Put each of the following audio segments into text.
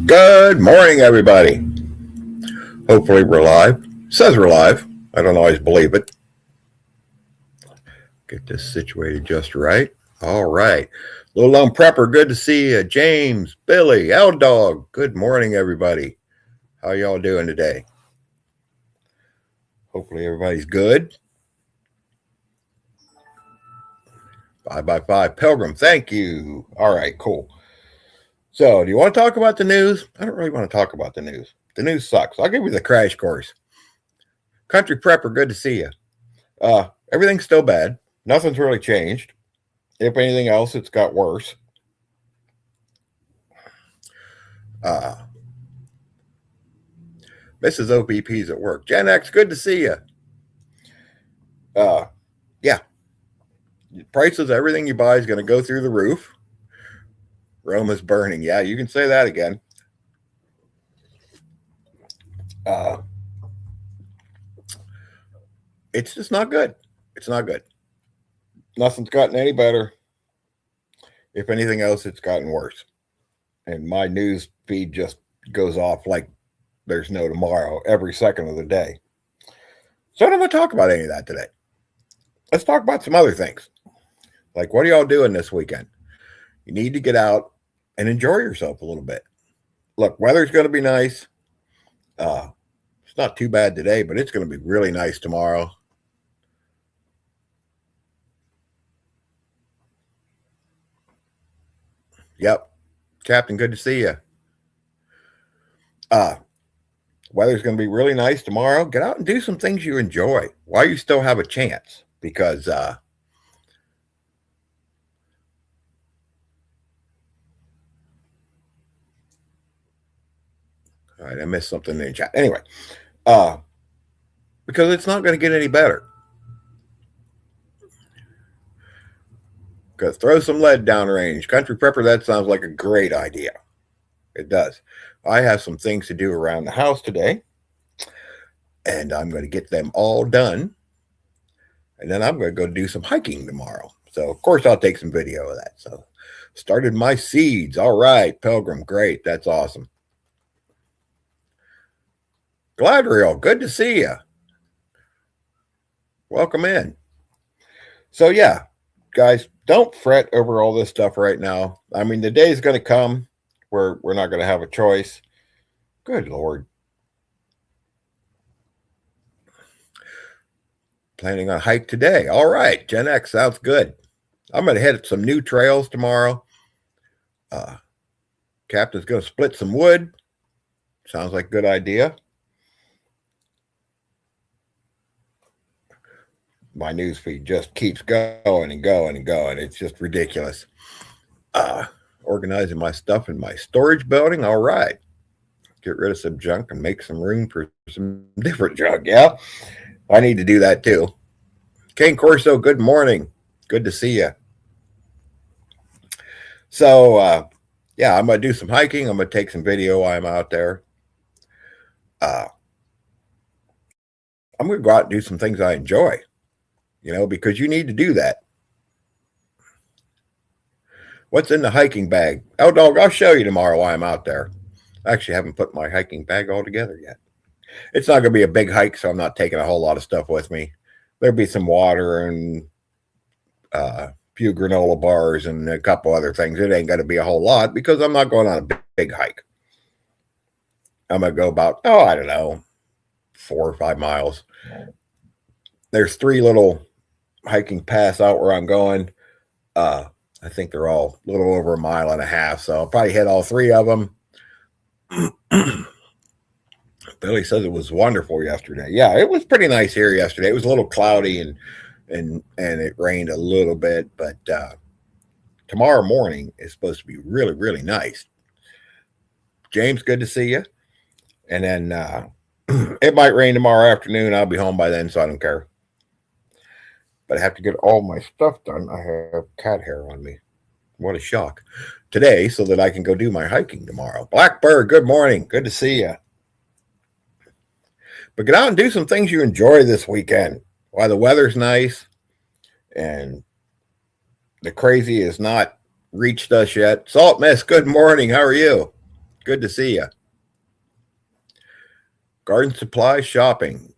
Good morning, everybody. Hopefully, we're live. It says we're live. I don't always believe it. Get this situated just right. All right. Little Lone Prepper, good to see you. James, Billy, L Dog, good morning, everybody. How y'all doing today? Hopefully, everybody's good. 5x5 Pilgrim, thank you. All right, cool. So, do you want to talk about the news? I don't really want to talk about the news. The news sucks. I'll give you the crash course. Country Prepper, good to see you. Everything's still bad. Nothing's really changed. If anything else, it's got worse. Uh, Mrs. OPP's at work. Gen X, good to see you. Yeah. Prices, everything you buy is going to go through the roof. Rome is burning. Yeah, you can say that again. It's just not good. It's not good. Nothing's gotten any better. If anything else, it's gotten worse. And my news feed just goes off like there's no tomorrow every second of the day. So I don't want to talk about any of that today. Let's talk about some other things. Like, what are y'all doing this weekend? You need to get out and enjoy yourself a little bit. Look, weather's going to be nice. It's not too bad today, but it's going to be really nice tomorrow. Yep. Captain, good to see you. Weather's going to be really nice tomorrow. Get out and do some things you enjoy while you still have a chance, because all right, I missed something in the chat. Anyway, because it's not going to get any better. Because throw some lead downrange. Country Prepper, that sounds like a great idea. It does. I have some things to do around the house today, and I'm going to get them all done. And then I'm going to go do some hiking tomorrow. So, of course, I'll take some video of that. So, started my seeds. All right, Pilgrim, great. That's awesome. Gladriel, good to see you. Welcome in. So, yeah, guys, don't fret over all this stuff right now. I mean, the day is going to come where we're not going to have a choice. Good Lord. Planning on a hike today. All right, Gen X sounds good. I'm going to hit some new trails tomorrow. Captain's going to split some wood. Sounds like a good idea. My newsfeed just keeps going and going and going. It's just ridiculous. Organizing my stuff in my storage building. All right. Get rid of some junk and make some room for some different junk. Yeah. I need to do that too. Kane Corso, good morning. Good to see you. So, yeah, I'm going to do some hiking. I'm going to take some video while I'm out there. I'm going to go out and do some things I enjoy, because you need to do that. What's in the hiking bag? Oh, dog, I'll show you tomorrow while I'm out there. I actually haven't put my hiking bag all together yet. It's not going to be a big hike, so I'm not taking a whole lot of stuff with me. There'll be some water and a few granola bars and a couple other things. It ain't going to be a whole lot because I'm not going on a big hike. I'm going to go about, I don't know, 4 or 5 miles. There's 3 little hiking paths out where I'm going. I think they're all a little over 1.5 miles, so I'll probably hit all 3 of them. Billy says it was wonderful yesterday. Yeah, it was pretty nice here yesterday. It was a little cloudy and it rained a little bit, but tomorrow morning is supposed to be really, really nice. James, good to see you. And then it might rain tomorrow afternoon. I'll be home by then, so I don't care. But I have to get all my stuff done. I have cat hair on me. What a shock. Today, so that I can go do my hiking tomorrow. Blackbird, good morning. Good to see you. But get out and do some things you enjoy this weekend while the weather's nice and the crazy has not reached us yet. Salt Mist, good morning. How are you? Good to see you. Garden supply shopping.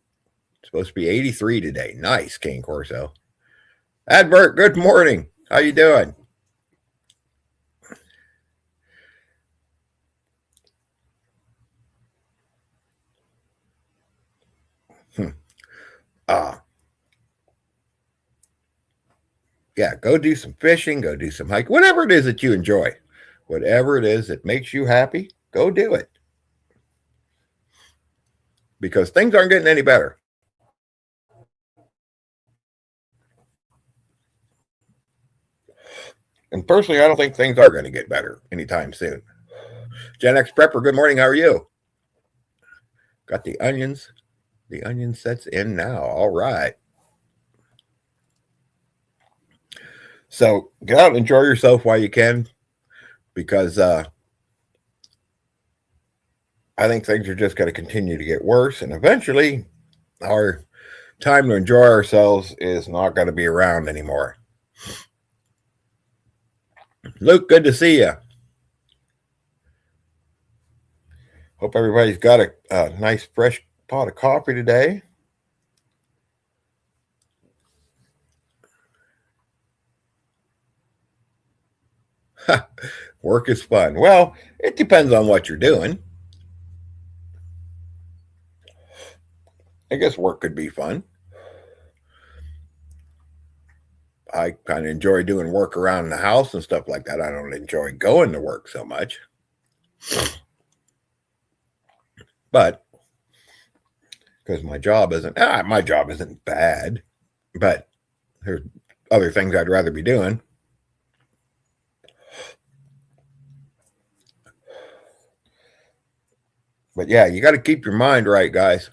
It's supposed to be 83 today. Nice, King Corso. Adbert, good morning. How you doing? Yeah, go do some fishing, go do some hiking, whatever it is that you enjoy. Whatever it is that makes you happy, go do it. Because things aren't getting any better. And personally, I don't think things are going to get better anytime soon. Gen X Prepper, good morning. How are you? Got the onions. The onion sets in now. All right. So get out and enjoy yourself while you can, because I think things are just going to continue to get worse, and eventually our time to enjoy ourselves is not going to be around anymore. Luke, good to see you. Hope everybody's got a nice fresh pot of coffee today. Work is fun. Well, it depends on what you're doing. I guess work could be fun. I kind of enjoy doing work around the house and stuff like that. I don't enjoy going to work so much. But because my job isn't bad, but there's other things I'd rather be doing. But yeah, you got to keep your mind right, guys.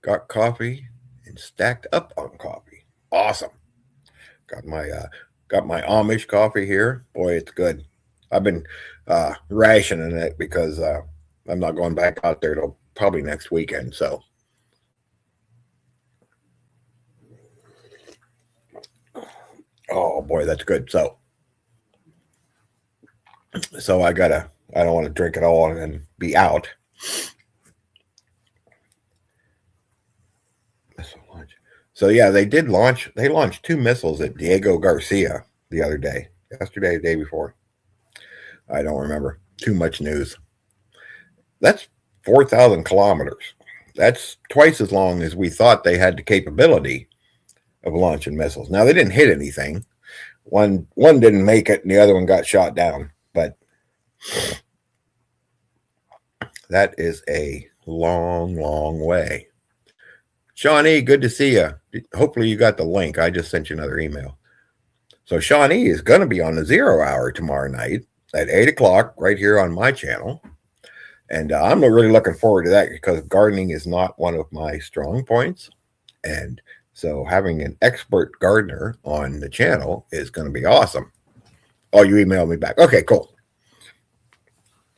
Got coffee and stacked up on coffee. Awesome. Got my Amish coffee here. Boy, it's good. I've been rationing it because I'm not going back out there till probably next weekend. So, oh boy, that's good. So I don't want to drink it all and then be out. So yeah, they launched 2 missiles at Diego Garcia the other day. Yesterday, the day before. I don't remember. Too much news. That's 4,000 kilometers. That's twice as long as we thought they had the capability of launching missiles. Now, they didn't hit anything. One didn't make it, and the other one got shot down. But that is a long, long way. Shawnee, good to see you. Hopefully you got the link. I just sent you another email. So Shawnee is going to be on the 0 hour tomorrow night at 8 o'clock right here on my channel. And I'm really looking forward to that because gardening is not one of my strong points. And so having an expert gardener on the channel is going to be awesome. Oh, you emailed me back. Okay, cool.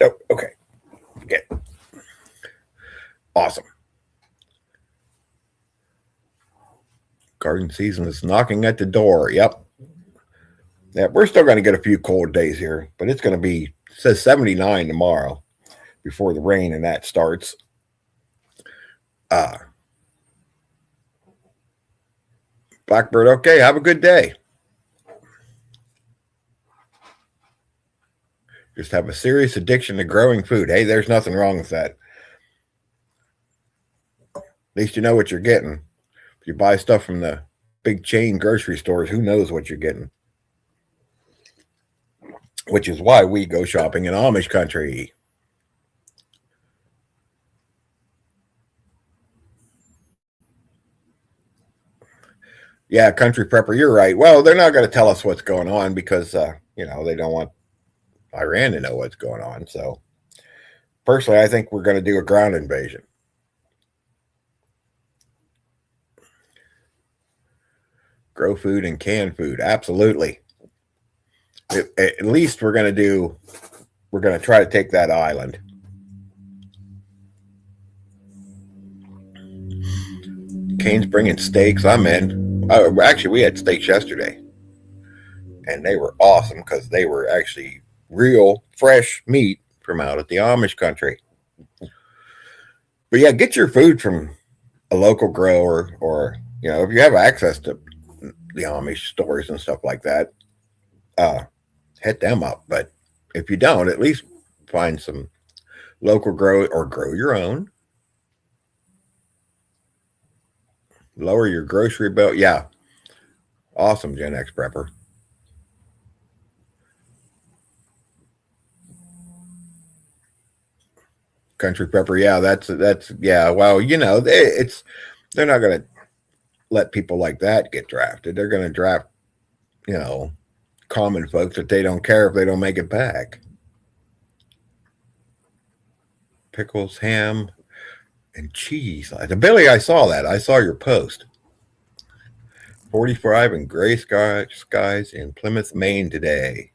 Oh, okay. Okay. Awesome. Garden season is knocking at the door. Yep. Yeah, we're still going to get a few cold days here, but it's going to be, it says 79 tomorrow before the rain and that starts. Blackbird, okay, have a good day. Just have a serious addiction to growing food. Hey, there's nothing wrong with that. At least you know what you're getting. If you buy stuff from the big chain grocery stores, who knows what you're getting? Which is why we go shopping in Amish country. Yeah, Country Prepper, you're right. Well, they're not going to tell us what's going on because, they don't want Iran to know what's going on. So, personally, I think we're going to do a ground invasion. Grow food and can food. Absolutely. At least we're going to try to take that island. Kane's bringing steaks. I'm in. Actually, we had steaks yesterday, and they were awesome because they were actually real fresh meat from out at the Amish country. But yeah, get your food from a local grower, or if you have access to the Amish stores and stuff like that, hit them up. But if you don't, at least find some local grow, or grow your own. Lower your grocery bill. Yeah. Awesome, Gen X Prepper. Country Prepper. Yeah, that's yeah. Well, they're not going to let people like that get drafted. They're going to draft, common folks that they don't care if they don't make it back. Pickles, ham, and cheese. Billy, I saw that. I saw your post. 45 and gray skies in Plymouth, Maine today.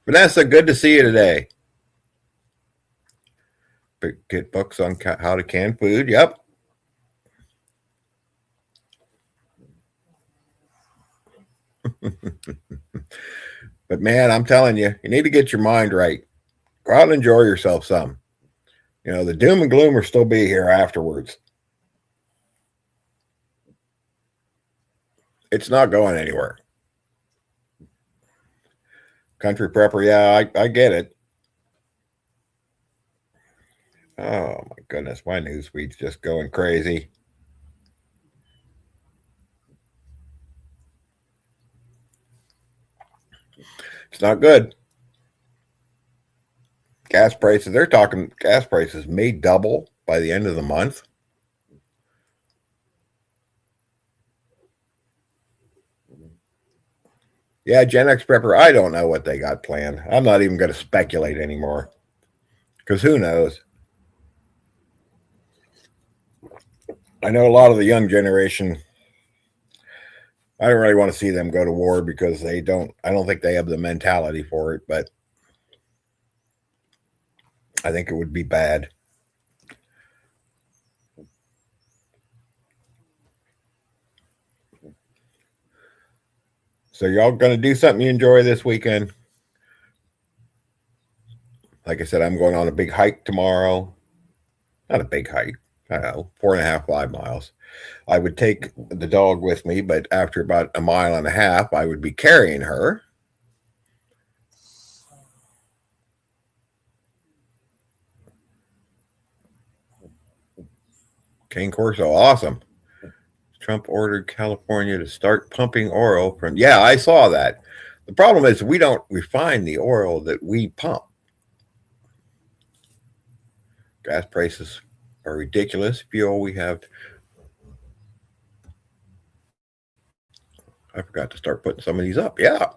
Vanessa, good to see you today. Get books on how to can food. Yep. But man, I'm telling you, you need to get your mind right. Go out and enjoy yourself some. The doom and gloom will still be here afterwards. It's not going anywhere. Country Prepper, yeah, I get it. Oh my goodness, my news feed's just going crazy. It's not good. Gas prices, they're talking gas prices may double by the end of the month. Yeah, Gen X Prepper, I don't know what they got planned. I'm not even going to speculate anymore, because who knows? I know a lot of the young generation, I don't really want to see them go to war, because I don't think they have the mentality for it, but I think it would be bad. So y'all going to do something you enjoy this weekend? Like I said, I'm going on a big hike tomorrow. Not a big hike. I don't know, 4.5, 5 miles. I would take the dog with me, but after about 1.5 miles, I would be carrying her. Cane Corso, awesome. Trump ordered California to start pumping oil from. Yeah, I saw that. The problem is we don't refine the oil that we pump. Gas prices are ridiculous. Fuel, we have. I forgot to start putting some of these up. Yeah.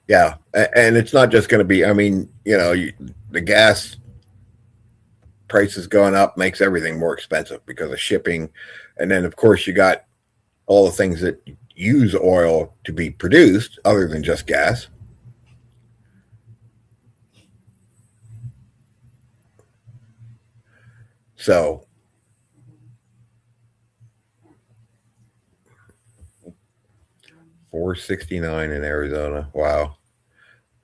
Yeah. And it's not just going to be, the gas prices going up makes everything more expensive because of shipping. And then, of course, you got all the things that use oil to be produced other than just gas. So $4.69 in Arizona. Wow.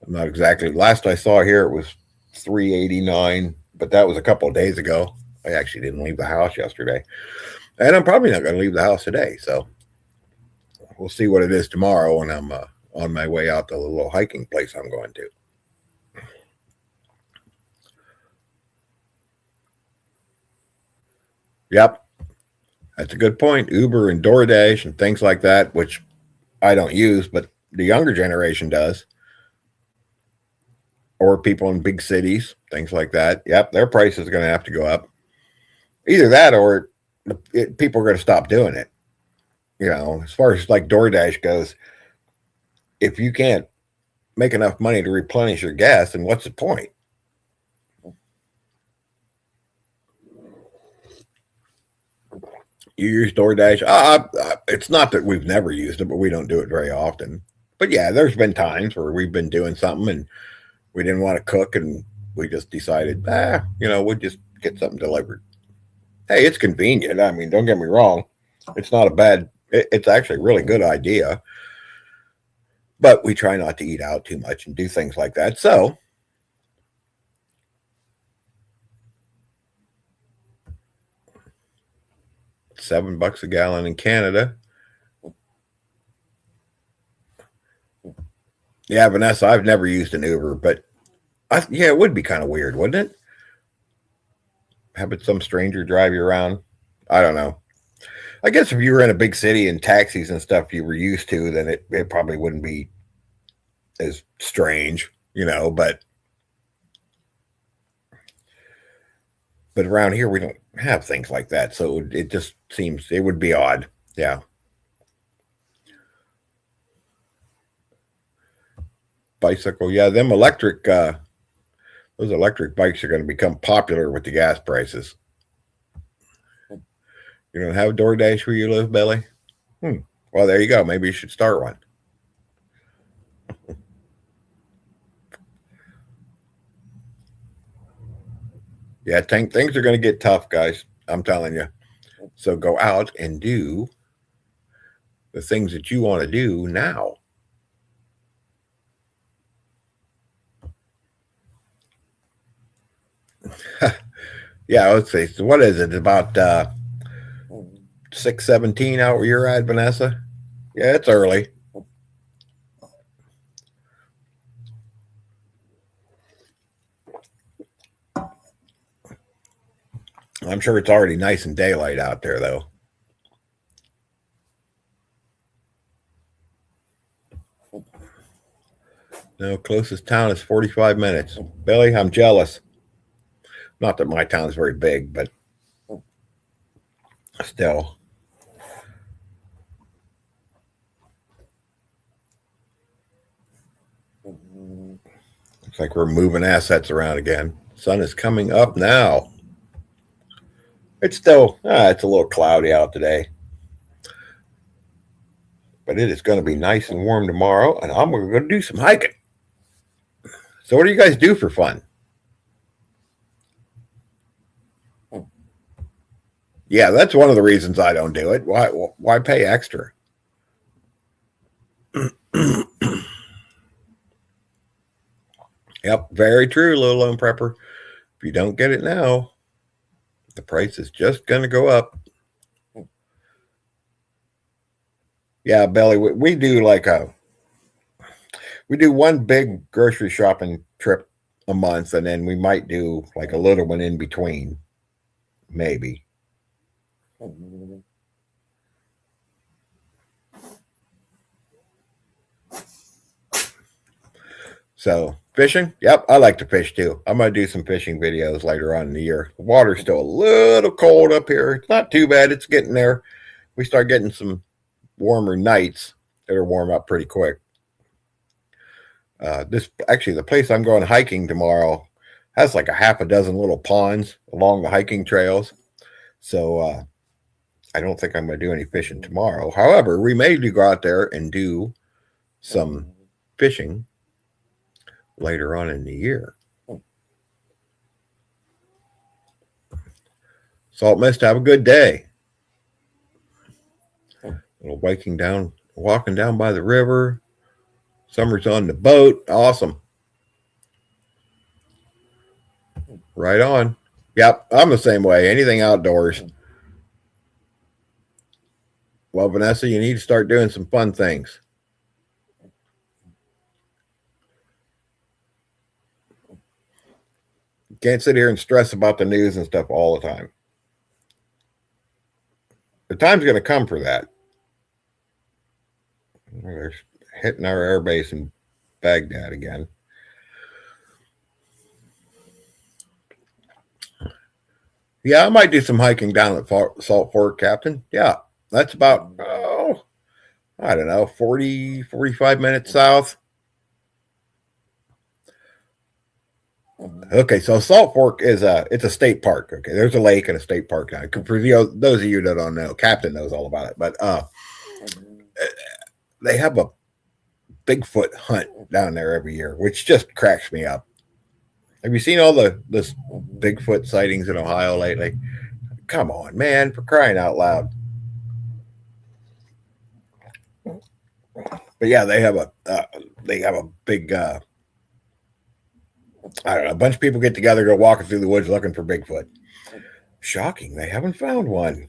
I'm not exactly. Last I saw here, it was $3.89, but that was a couple of days ago. I actually didn't leave the house yesterday, and I'm probably not going to leave the house today. So we'll see what it is tomorrow when I'm on my way out to the little hiking place I'm going to. Yep. That's a good point. Uber and DoorDash and things like that, which I don't use, but the younger generation does. Or people in big cities, things like that. Yep, their price is going to have to go up. Either that or people are going to stop doing it. As far as like DoorDash goes, if you can't make enough money to replenish your gas, then what's the point? You use DoorDash. It's not that we've never used it, but we don't do it very often. But yeah, there's been times where we've been doing something and we didn't want to cook, and we just decided, we'll just get something delivered. Hey, it's convenient. I mean, don't get me wrong. It's not a bad It's actually a really good idea, but we try not to eat out too much and do things like that. So $7 a gallon in Canada. Yeah, Vanessa, I've never used an Uber, but yeah, it would be kind of weird, wouldn't it? Having some stranger drive you around. I don't know. I guess if you were in a big city and taxis and stuff you were used to, then it probably wouldn't be as strange, but around here we don't have things like that. So it just seems it would be odd. Yeah. Bicycle. Yeah, those electric bikes are going to become popular with the gas prices. You don't have DoorDash where you live, Billy? Well, there you go. Maybe you should start one. Yeah, things are going to get tough, guys. I'm telling you. So go out and do the things that you want to do now. Yeah, let's see. So what is it? About 6:17 out where you're at, Vanessa? Yeah, it's early. I'm sure it's already nice and daylight out there, though. No, closest town is 45 minutes. Billy, I'm jealous. Not that my town's very big, but still. Looks like we're moving assets around again. Sun is coming up now. It's still, it's a little cloudy out today. But it is going to be nice and warm tomorrow, and I'm going to do some hiking. So, what do you guys do for fun? Yeah, that's one of the reasons I don't do it. Why pay extra? Yep, very true, Little Lone Prepper. If you don't get it now, the price is just going to go up. Yeah, Belly, we do we do one big grocery shopping trip a month, and then we might do like a little one in between, maybe. So fishing, yep, I like to fish too. I'm gonna do some fishing videos later on in the year. The water's still a little cold up here. It's not too bad. It's getting there. We start getting some warmer nights. It'll warm up pretty quick. The place I'm going hiking tomorrow has like a half a dozen little ponds along the hiking trails. So I don't think I'm going to do any fishing tomorrow. However, we may go out there and do some fishing later on in the year. Salt Mist, have a good day. Walking down by the river. Summer's on the boat. Awesome. Right on. Yep, I'm the same way. Anything outdoors. Well, Vanessa, you need to start doing some fun things. You can't sit here and stress about the news and stuff all the time. The time's going to come for that. They're hitting our airbase in Baghdad again. Yeah, I might do some hiking down at Salt Fork, Captain. Yeah, that's about, I don't know, 40, 45 minutes south. Okay, so Salt Fork it's a state park. Okay, there's a lake and a state park now. For those of you that don't know, Captain knows all about it. But they have a Bigfoot hunt down there every year, which just cracks me up. Have you seen all this Bigfoot sightings in Ohio lately? Come on, man, for crying out loud. But yeah, they have a big I don't know, a bunch of people get together, go walking through the woods looking for Bigfoot. Shocking, they haven't found one.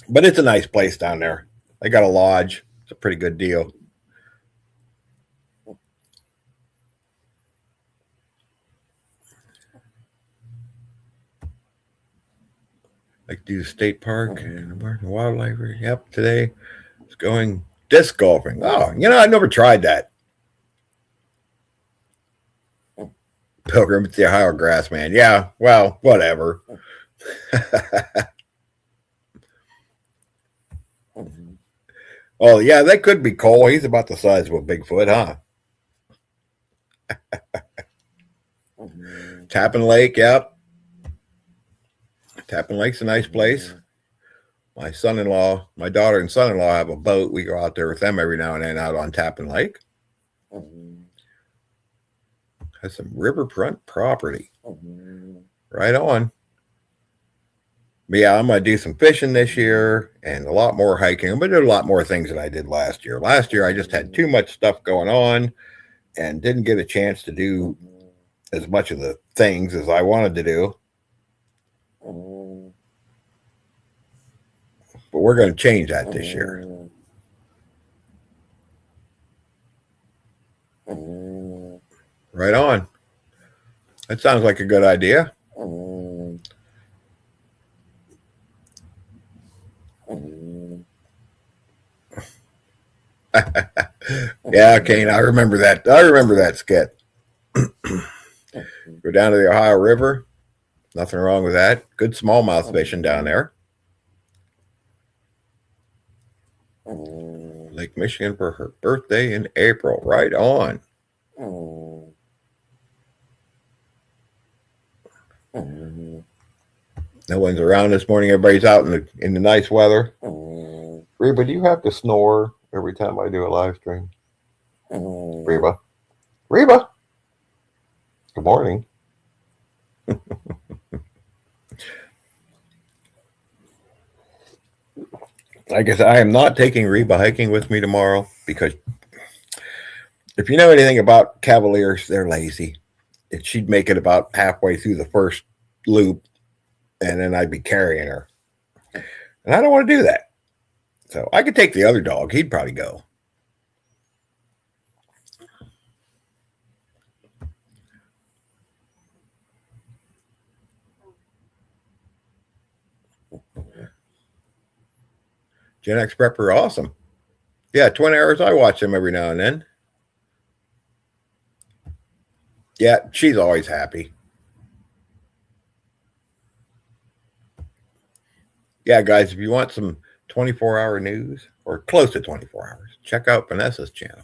But it's a nice place down there. They got a lodge. It's a pretty good deal. Like do the state park and wildlife. Yep, today it's going disc golfing. Oh, I never tried that. Pilgrim, it's the Ohio Grassman. Yeah, well, whatever. Oh, yeah, that could be Cole. He's about the size of a Bigfoot, huh? Tappan Lake, yep. Tappan Lake's a nice place. My son-in-law, my daughter and son-in-law have a boat. We go out there with them every now and then out on Tappan Lake. Has some riverfront property. Right on. But yeah, I'm going to do some fishing this year and a lot more hiking. I'm going to do a lot more things than I did last year. Last year, I just had too much stuff going on and didn't get a chance to do as much of the things as I wanted to do. But we're going to change that this year. Right on. That sounds like a good idea. Yeah, Kane, I remember that. I remember that skit. Go down to the Ohio River. Nothing wrong with that. Good smallmouth fishing down there. Lake Michigan for her birthday in April. Right on. No one's around this morning. Everybody's out in the nice weather. Reba, do you have to snore every time I do a live stream? Reba? Reba? Good morning. I guess I am not taking Reba hiking with me tomorrow because if you know anything about Cavaliers, they're lazy. She'd make it about halfway through the first loop, and then I'd be carrying her. And I don't want to do that. So I could take the other dog. He'd probably go. Gen X Prepper, awesome. Yeah, Twin Arrows, I watch them every now and then. Yeah, she's always happy. Yeah, guys, if you want some 24-hour news or close to 24 hours, check out Vanessa's channel.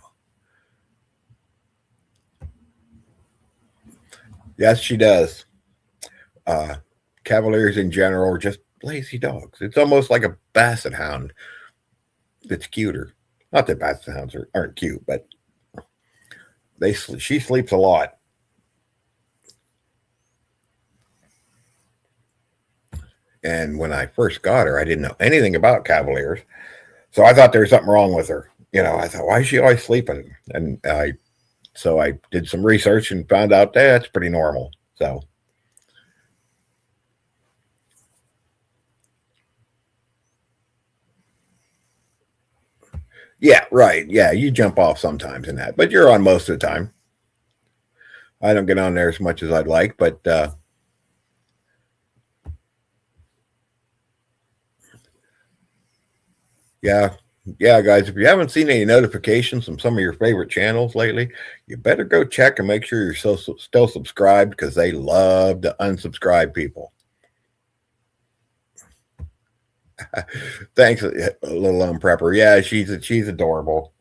Yes, she does. Cavaliers in general are just lazy dogs. It's almost like a basset hound that's cuter. Not that basset hounds aren't cute, but she sleeps a lot. And when I first got her, I didn't know anything about Cavaliers. So I thought there was something wrong with her. I thought, why is she always sleeping? And so I did some research and found out that's pretty normal. So yeah, right. Yeah, you jump off sometimes in that, but you're on most of the time. I don't get on there as much as I'd like, but yeah, guys, if you haven't seen any notifications from some of your favorite channels lately, you better go check and make sure you're still subscribed because they love to unsubscribe people. Thanks, little prepper. Yeah, she's adorable.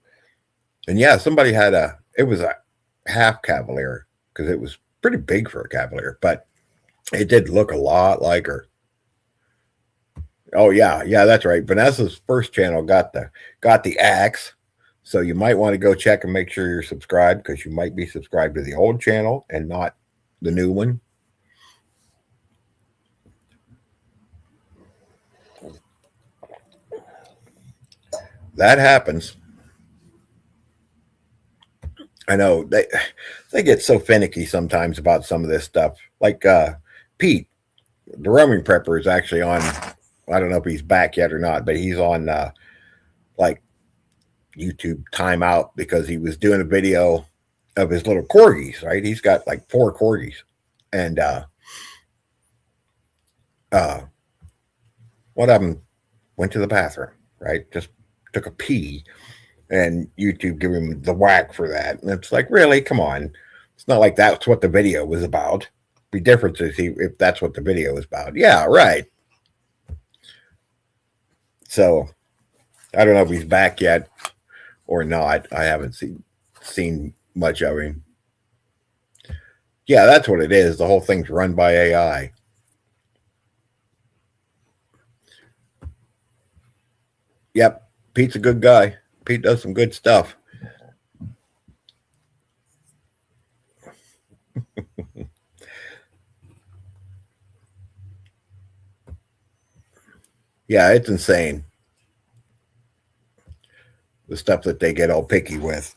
And yeah, somebody had it was a half Cavalier because it was pretty big for a Cavalier, but it did look a lot like her. Oh yeah, that's right. Vanessa's first channel got the axe, so you might want to go check and make sure you're subscribed because you might be subscribed to the old channel and not the new one. that happens. I know they get so finicky sometimes about some of this stuff. Like Pete, the roaming prepper, is actually on. I don't know if he's back yet or not, but he's on like YouTube timeout because he was doing a video of his little corgis. Right, he's got like 4 corgis, and one of them went to the bathroom. Right, just took a pee, and YouTube give him the whack for that. And it's like, really, come on. It's not like that's what the video was about. The difference is if that's what the video is about. Yeah, right. So I don't know if he's back yet or not. I haven't seen much of him. Yeah, that's what it is. The whole thing's run by AI. Yep, Pete's a good guy. Pete does some good stuff. Yeah, it's insane. The stuff that they get all picky with.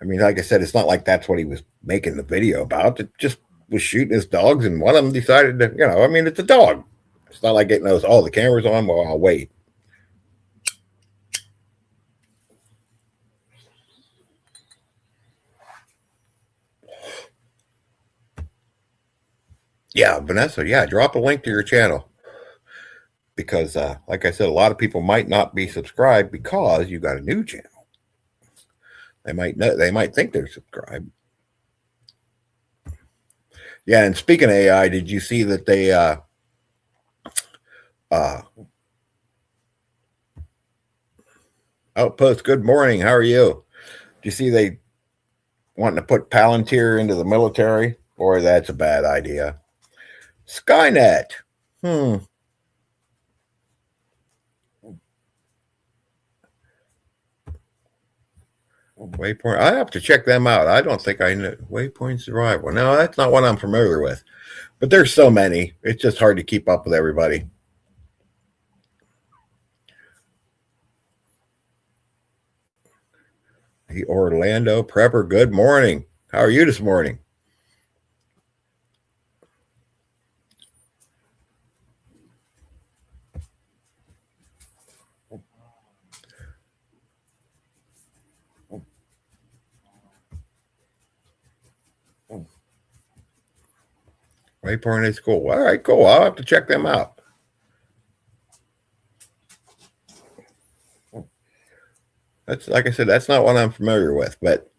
I mean, like I said, it's not like that's what he was making the video about. It just was shooting his dogs, and one of them decided to, I mean, it's a dog. It's not like it knows, oh, the camera's on. Well, I'll wait. Yeah, Vanessa, yeah, drop a link to your channel. Because, like I said, a lot of people might not be subscribed because you got a new channel. They might think they're subscribed. Yeah, and speaking of AI, did you see that they Outpost, good morning. How are you? Do you see they wanting to put Palantir into the military? Boy, that's a bad idea. Skynet. Waypoint. I have to check them out. I don't think I know. Waypoint Survival. No, that's not one I'm familiar with. But there's so many. It's just hard to keep up with everybody. The Orlando Prepper, good morning. How are you this morning? Waypoint is cool. All right, cool. I'll have to check them out. That's, like I said, that's not one I'm familiar with, but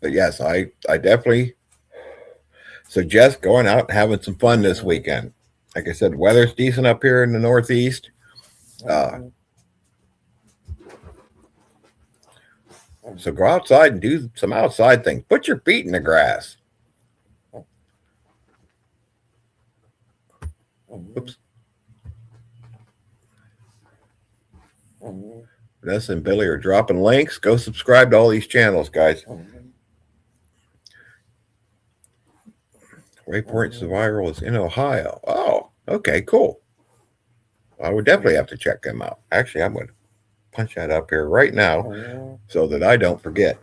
but yes, I definitely suggest going out and having some fun this weekend. Like I said, weather's decent up here in the Northeast. So go outside and do some outside things. Put your feet in the grass. Oops. Vanessa and Billy are dropping links. Go subscribe to all these channels, guys. Waypoint Survival is in Ohio. Oh, okay, cool. I would definitely have to check them out. Actually, I'm going to punch that up here right now so that I don't forget.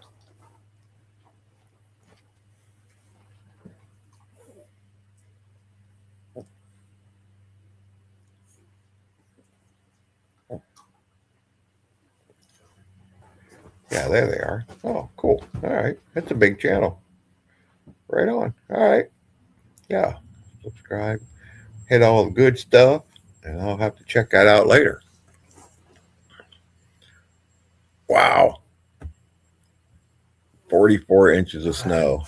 Yeah, there they are. Oh, cool. All right. That's a big channel. Right on. All right. Yeah. Subscribe. Hit all the good stuff. And I'll have to check that out later. Wow. 44 inches of snow.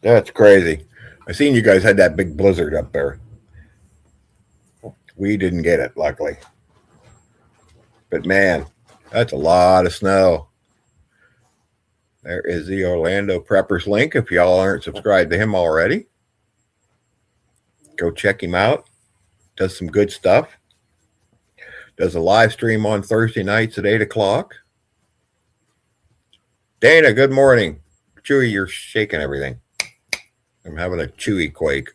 That's crazy. I seen you guys had that big blizzard up there. We didn't get it, luckily. But man, that's a lot of snow. There is the Orlando Preppers link. If y'all aren't subscribed to him already, go check him out. Does some good stuff. Does a live stream on Thursday nights at 8 o'clock. Dana, good morning. Chewy, you're shaking everything. I'm having a Chewy quake.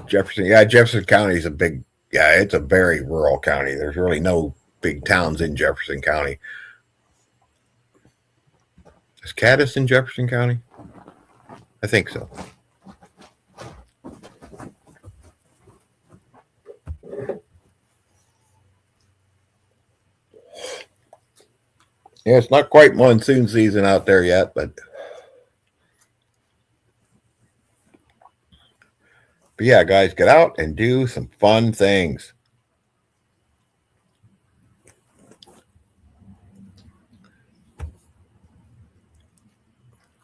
Jefferson County is it's a very rural county. There's really no big towns in Jefferson County. Is Cadiz in Jefferson County? I think so. Yeah, it's not quite monsoon season out there yet, but yeah, guys, get out and do some fun things.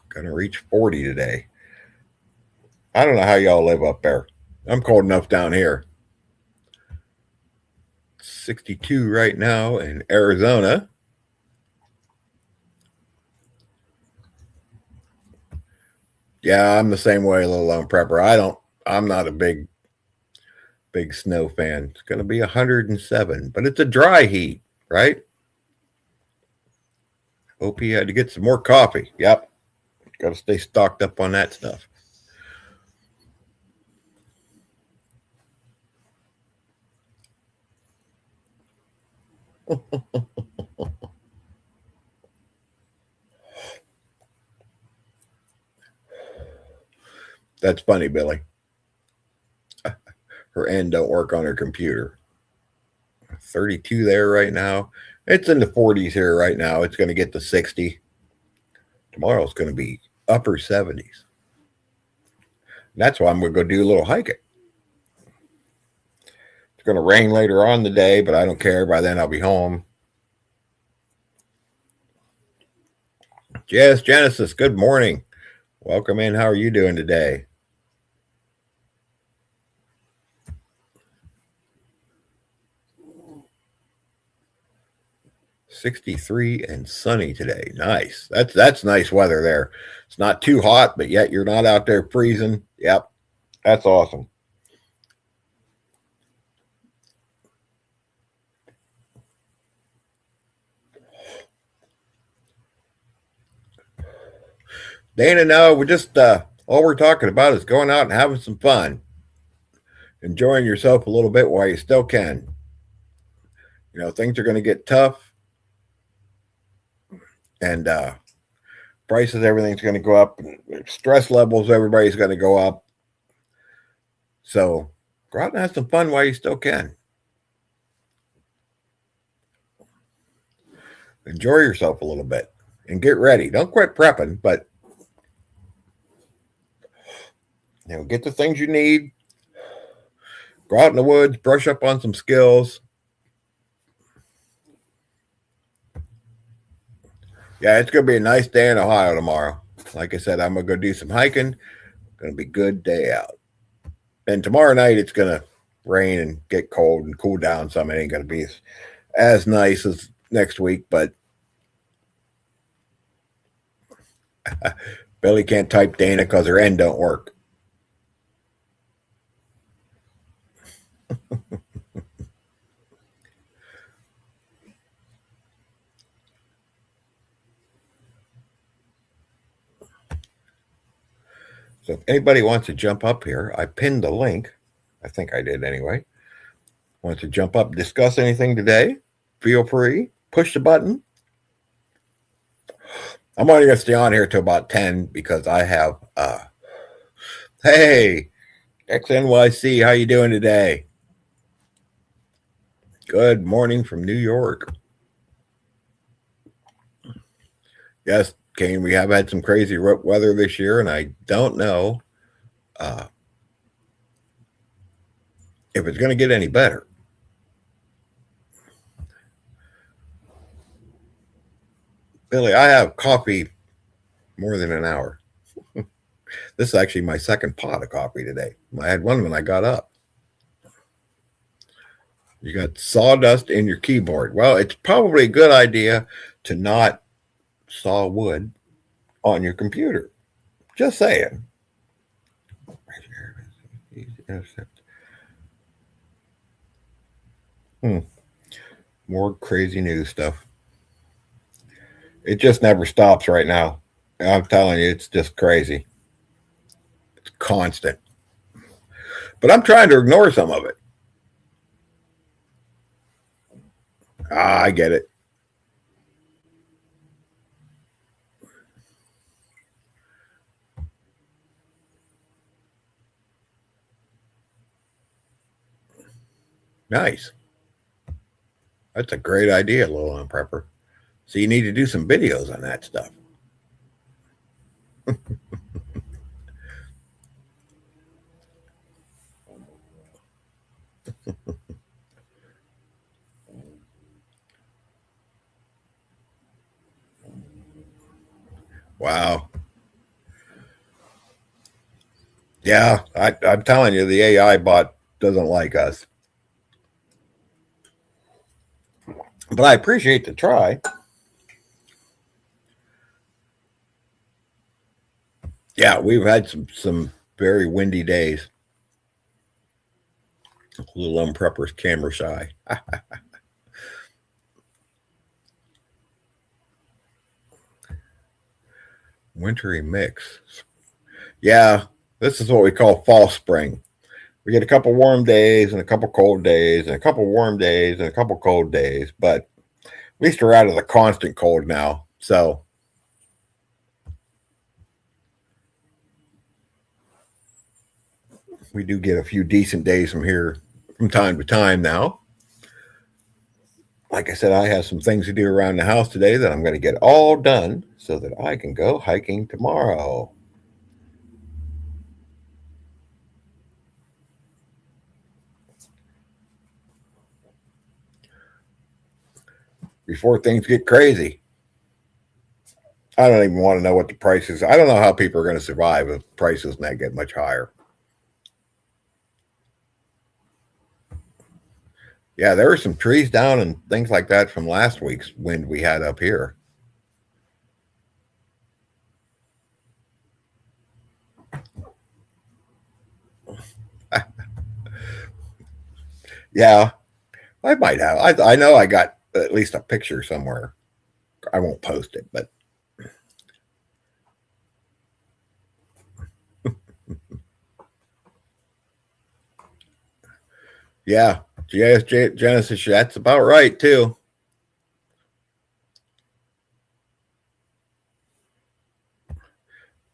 Gonna reach 40 today. I don't know how y'all live up there. I'm cold enough down here. 62 right now in Arizona. Yeah, I'm the same way, little lone prepper. I'm not a big snow fan. It's going to be 107, but it's a dry heat, right? Hope you had to get some more coffee. Yep. Got to stay stocked up on that stuff. That's funny, Billy. Her end don't work on her computer. 32 there right now. It's in the 40s here right now. It's going to get to 60. Tomorrow it's going to be upper 70s. And that's why I'm going to go do a little hiking. It's going to rain later on the day, but I don't care. By then I'll be home. Yes, Genesis, good morning. Welcome in. How are you doing today? $63 and sunny today. Nice. That's nice weather there. It's not too hot, but yet you're not out there freezing. Yep. That's awesome. Dana, no, we're just all we're talking about is going out and having some fun. Enjoying yourself a little bit while you still can. You know, things are going to get tough. And prices, everything's going to go up. Stress levels, everybody's going to go up. So go out and have some fun while you still can. Enjoy yourself a little bit and get ready. Don't quit prepping, but get the things you need. Go out in the woods, brush up on some skills. Yeah, it's going to be a nice day in Ohio tomorrow. Like I said, I'm going to go do some hiking. Going to be a good day out. And tomorrow night, it's going to rain and get cold and cool down some. It ain't going to be as nice as next week, but Billy can't type Dana because her end don't work. So if anybody wants to jump up here, I pinned the link. I think I did anyway. Want to jump up, discuss anything today? Feel free. Push the button. I'm only going to stay on here till about 10 because I have, hey, XNYC, how you doing today? Good morning from New York. Yes, Kane, we have had some crazy weather this year, and I don't know if it's going to get any better. Billy, I have coffee more than an hour. This is actually my second pot of coffee today. I had one when I got up. You got sawdust in your keyboard. Well, it's probably a good idea to not saw wood on your computer. Just saying. More crazy news stuff. It just never stops right now. I'm telling you, it's just crazy. It's constant. But I'm trying to ignore some of it. I get it. Nice. That's a great idea, Lil on Prepper. So you need to do some videos on that stuff. Wow. Yeah, I'm telling you, the AI bot doesn't like us. But I appreciate the try. Yeah, we've had some very windy days. Little Prepper's camera shy. Wintry mix. Yeah, this is what we call fall spring. We get a couple warm days and a couple cold days and a couple warm days and a couple cold days, but at least we're out of the constant cold now. So we do get a few decent days from here from time to time now. Like I said, I have some things to do around the house today that I'm going to get all done so that I can go hiking tomorrow. Before things get crazy. I don't even want to know what the price is. I don't know how people are going to survive if prices not get much higher. Yeah, there were some trees down and things like that from last week's wind we had up here. Yeah, I might have. I know I got at least a picture somewhere. I won't post it, but yeah, Genesis, that's about right too.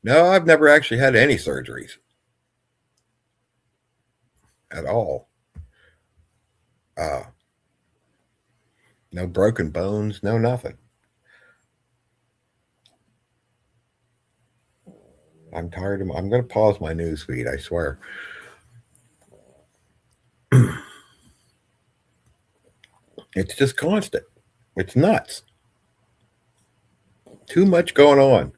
No, I've never actually had any surgeries at all. No broken bones, no nothing. I'm tired of. I'm going to pause my news feed. I swear. It's just constant. It's nuts. Too much going on.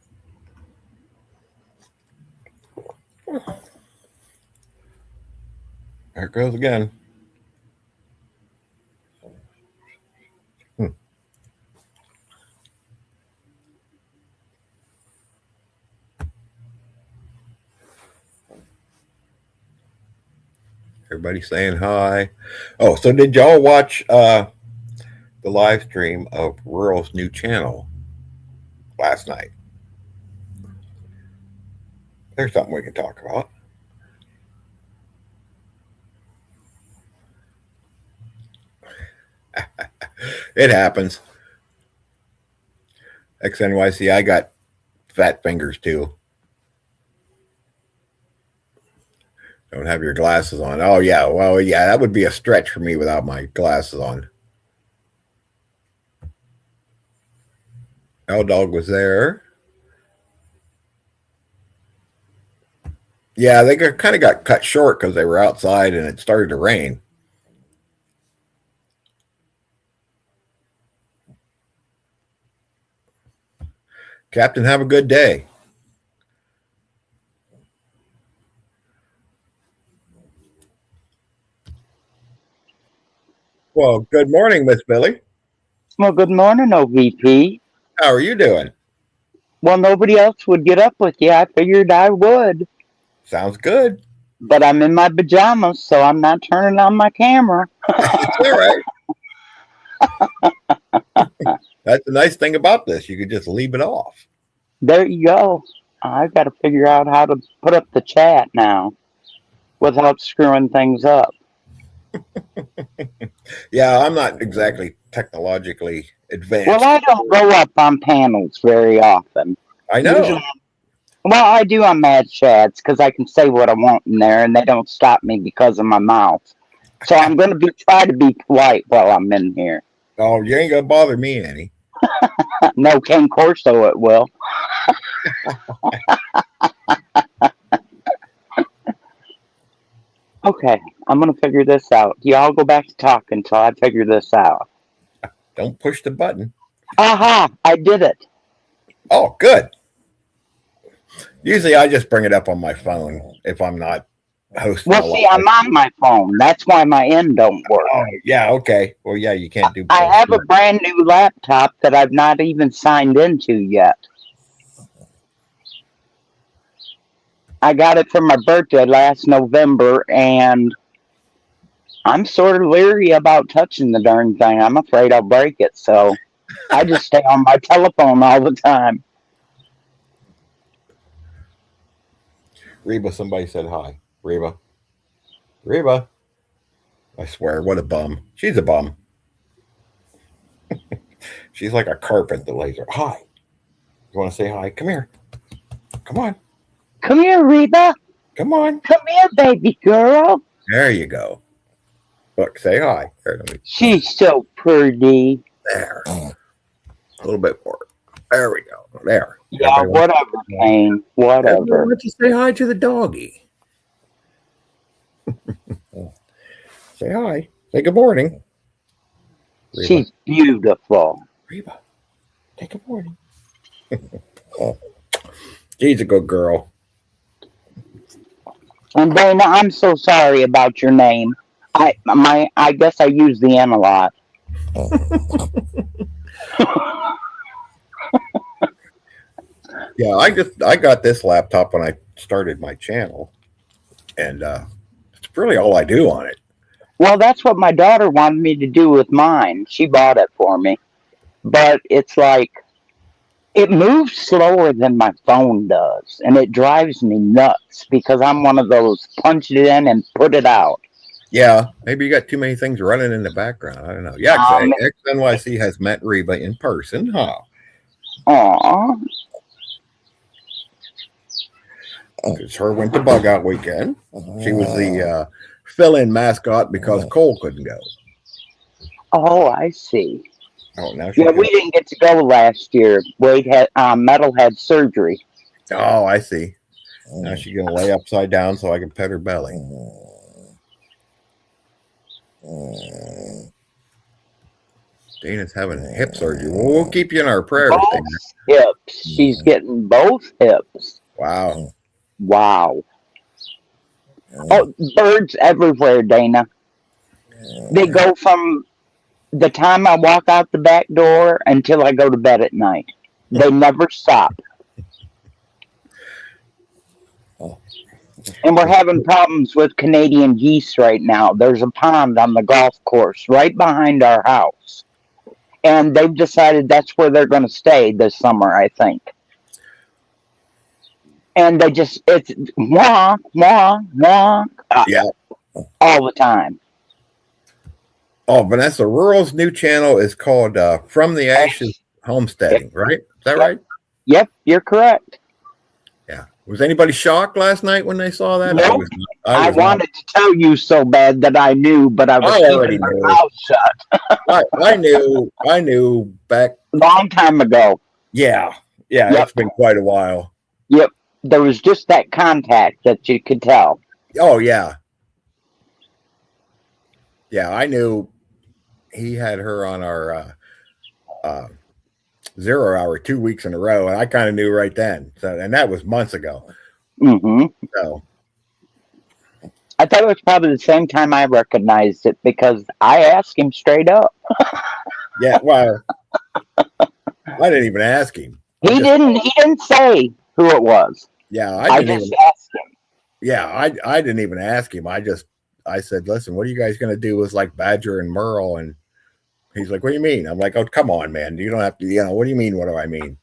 There it goes again. Everybody saying hi. Oh, so did y'all watch the live stream of Rural's new channel last night? There's something we can talk about. It happens. XNYC, I got fat fingers too. Don't have your glasses on. Oh, yeah. Well, yeah, that would be a stretch for me without my glasses on. L Dog was there. Yeah, they kind of got cut short because they were outside and it started to rain. Captain, have a good day. Well, good morning, Miss Billy. Well, good morning, OVP. How are you doing? Well, nobody else would get up with you. I figured I would. Sounds good. but I'm in my pajamas, so I'm not turning on my camera. It's all right. That's the nice thing about this. You could just leave it off. There you go. I've got to figure out how to put up the chat now without screwing things up. Yeah, I'm not exactly technologically advanced. Well, I don't go up on panels very often. I know. Usually, well, I do on Mad Chats because I can say what I want in there, and they don't stop me because of my mouth. So I'm going to try to be polite while I'm in here. Oh, you ain't gonna bother me any. No, Ken Corso, it will. Okay, I'm going to figure this out. Y'all go back to talking until I figure this out. Don't push the button. Aha! I did it. Oh, good. Usually I just bring it up on my phone if I'm not hosting. Well, see, I'm on my phone. That's why my end don't work. Oh, yeah, okay. Well, yeah, you can't do I have a brand new laptop that I've not even signed into yet. I got it for my birthday last November, and I'm sort of leery about touching the darn thing. I'm afraid I'll break it, so I just stay on my telephone all the time. Reba, somebody said hi. Reba. Reba. I swear, what a bum. She's a bum. She's like a carpet that lays her. Hi. You want to say hi? Come here. Come on. Come here, Reba. Come on. Come here, baby girl. There you go. Look, say hi. There, She's so pretty. there. A little bit more. There we go. There. Yeah, Everybody whatever, Kane. Whatever. Let's just say hi to the doggy. Say hi. Say good morning. Reba. She's beautiful. Reba. Say good morning. She's a good girl. And Dana, I'm so sorry about your name. I guess I use the N a lot. Yeah, I got this laptop when I started my channel, and it's really all I do on it. Well, that's what my daughter wanted me to do with mine. She bought it for me. But it's like, it moves slower than my phone does, and it drives me nuts because I'm one of those punch it in and put it out. Yeah, maybe you got too many things running in the background. I don't know. Yeah, XNYC has met Reba in person, huh? Aw. It's her went to bug out weekend. She was the fill-in mascot because Cole couldn't go. Oh, I see. Oh, now Yeah, we didn't get to go last year. Wade had Metal had surgery. Oh, I see. Now she's gonna lay upside down so I can pet her belly. Dana's having hip surgery. Well, we'll keep you in our prayers. Both Dana. hips. She's getting both hips. Wow. Wow. Oh, birds everywhere, Dana. They go from the time I walk out the back door until I go to bed at night. They never stop. And we're having problems with Canadian geese right now. There's a pond on the golf course right behind our house. And they've decided that's where they're going to stay this summer, I think. And it's wah, wah, wah. Yeah. All the time. Oh, Vanessa, Rural's new channel is called From the Ashes Homesteading, right? Is that right? Yep, you're correct. Yeah. Was anybody shocked last night when they saw that? Nope. I I wanted to tell you so bad that I knew, but I was already keeping knew. my mouth shut. I knew back. Long time ago. Yeah. Yep. It's been quite a while. Yep. There was just that contact that you could tell. Oh, yeah. Yeah, I knew he had her on our 0 hour 2 weeks in a row, and I kind of knew right then. So, and that was months ago. Mm-hmm. So I thought it was probably the same time I recognized it because I asked him straight up. yeah, well, I didn't even ask him. He didn't say who it was. Yeah, I didn't just even. asked him. Yeah, I didn't even ask him. I said, listen, what are you guys gonna do with like Badger and Merle? And he's like, what do you mean? I'm like, oh, come on, man. You don't have to, what do you mean? What do I mean?